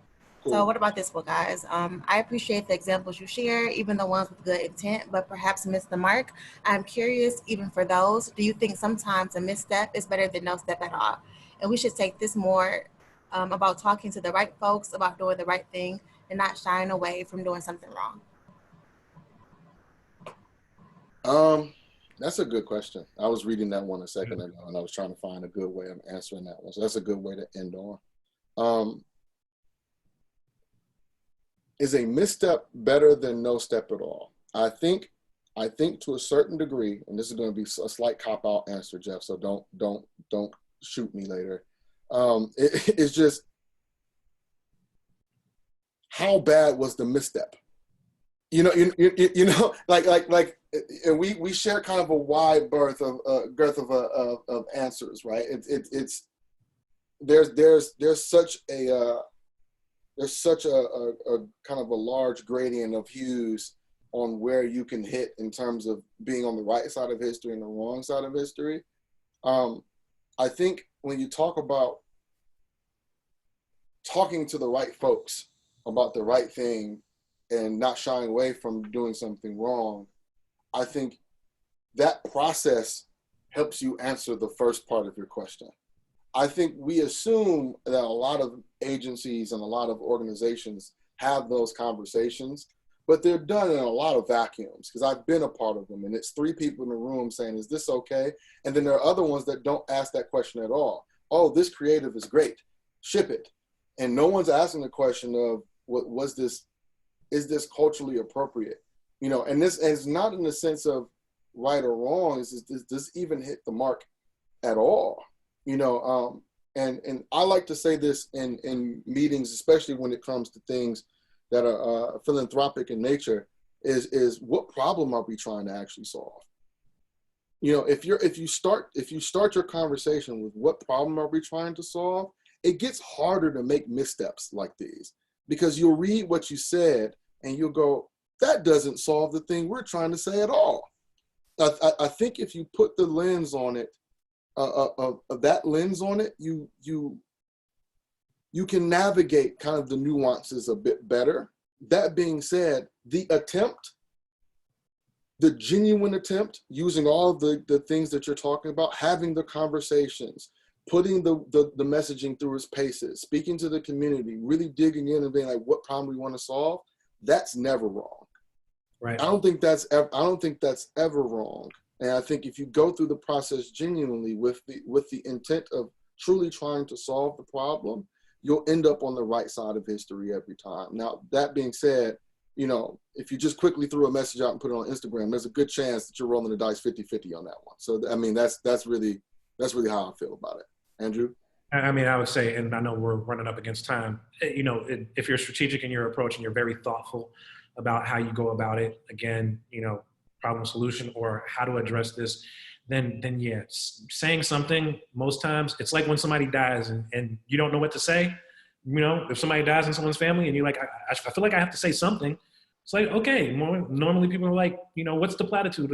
Cool. So what about this one, guys? I appreciate the examples you share, even the ones with good intent, but perhaps miss the mark. I'm curious, even for those, do you think sometimes a misstep is better than no step at all? And we should take this more about talking to the right folks, about doing the right thing, and not shying away from doing something wrong. That's a good question. I was reading that one a second ago, and I was trying to find a good way of answering that one. So that's a good way to end on. Is a misstep better than no step at all? I think to a certain degree, and this is going to be a slight cop-out answer, Jeff. So don't shoot me later. It's just, how bad was the misstep? You know, like, and we share kind of a wide girth of answers, right? There's such a kind of a large gradient of hues on where you can hit in terms of being on the right side of history and the wrong side of history. I think when you talk about talking to the right folks about the right thing and not shying away from doing something wrong, I think that process helps you answer the first part of your question. I think we assume that a lot of agencies and a lot of organizations have those conversations, but they're done in a lot of vacuums, because I've been a part of them, and it's 3 people in the room saying, is this okay? And then there are other ones that don't ask that question at all. Oh, this creative is great, ship it. And no one's asking the question of, is this culturally appropriate? You know, and this is not in the sense of right or wrong, does this even hit the mark at all? You know, and I like to say this in meetings, especially when it comes to things that are philanthropic in nature, is what problem are we trying to actually solve? You know, if you start your conversation with what problem are we trying to solve, it gets harder to make missteps like these, because you'll read what you said and you'll go, that doesn't solve the thing we're trying to say at all. I think if you put the lens on it, that lens on it, you can navigate kind of the nuances a bit better. That being said, the genuine attempt, using all of the things that you're talking about, having the conversations, putting the messaging through its paces, speaking to the community, really digging in and being like, what problem we want to solve, that's never wrong. Right. I don't think that's ever wrong. And I think if you go through the process genuinely with the intent of truly trying to solve the problem, you'll end up on the right side of history every time. Now, that being said, you know, if you just quickly threw a message out and put it on Instagram, there's a good chance that you're rolling the dice 50-50 on that one. So, I mean, that's really how I feel about it. Andrew? I mean, I would say, and I know we're running up against time, you know, if you're strategic in your approach and you're very thoughtful about how you go about it, again, you know, problem solution or how to address this, then yeah, saying something, most times, it's like when somebody dies and you don't know what to say. You know, if somebody dies in someone's family and you're like, I feel like I have to say something. It's like, okay, normally people are like, what's the platitude?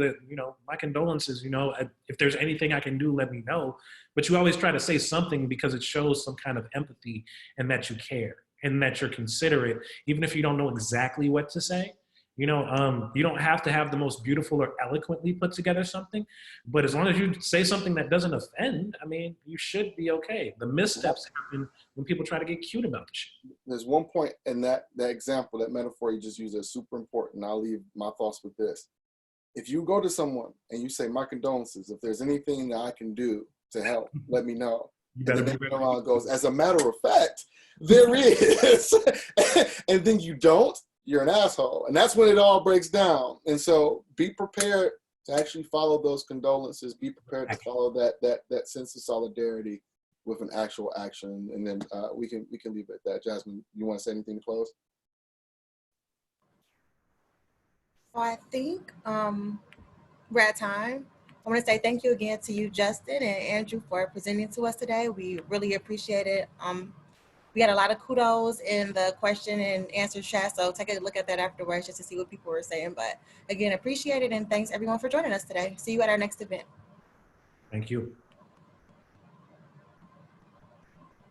My condolences, if there's anything I can do, let me know. But you always try to say something because it shows some kind of empathy and that you care and that you're considerate, even if you don't know exactly what to say. You don't have to have the most beautiful or eloquently put together something, but as long as you say something that doesn't offend, I mean, you should be okay. The missteps happen when people try to get cute about the shit. There's one point in that example, that metaphor you just used is super important. I'll leave my thoughts with this. If you go to someone and you say, my condolences, if there's anything that I can do to help, let me know. You And better then be the around goes, as a matter of fact, there is. And then you don't, you're an asshole. And that's when it all breaks down. And so be prepared to actually follow those condolences. Be prepared to follow that sense of solidarity with an actual action. And then we can leave it at that. Jasmine, you want to say anything to close? So I think we're at time. I want to say thank you again to you, Justin and Andrew, for presenting to us today. We really appreciate it. We had a lot of kudos in the question and answer chat, so take a look at that afterwards just to see what people were saying. But again, appreciate it, and thanks everyone for joining us today. See you at our next event. Thank you.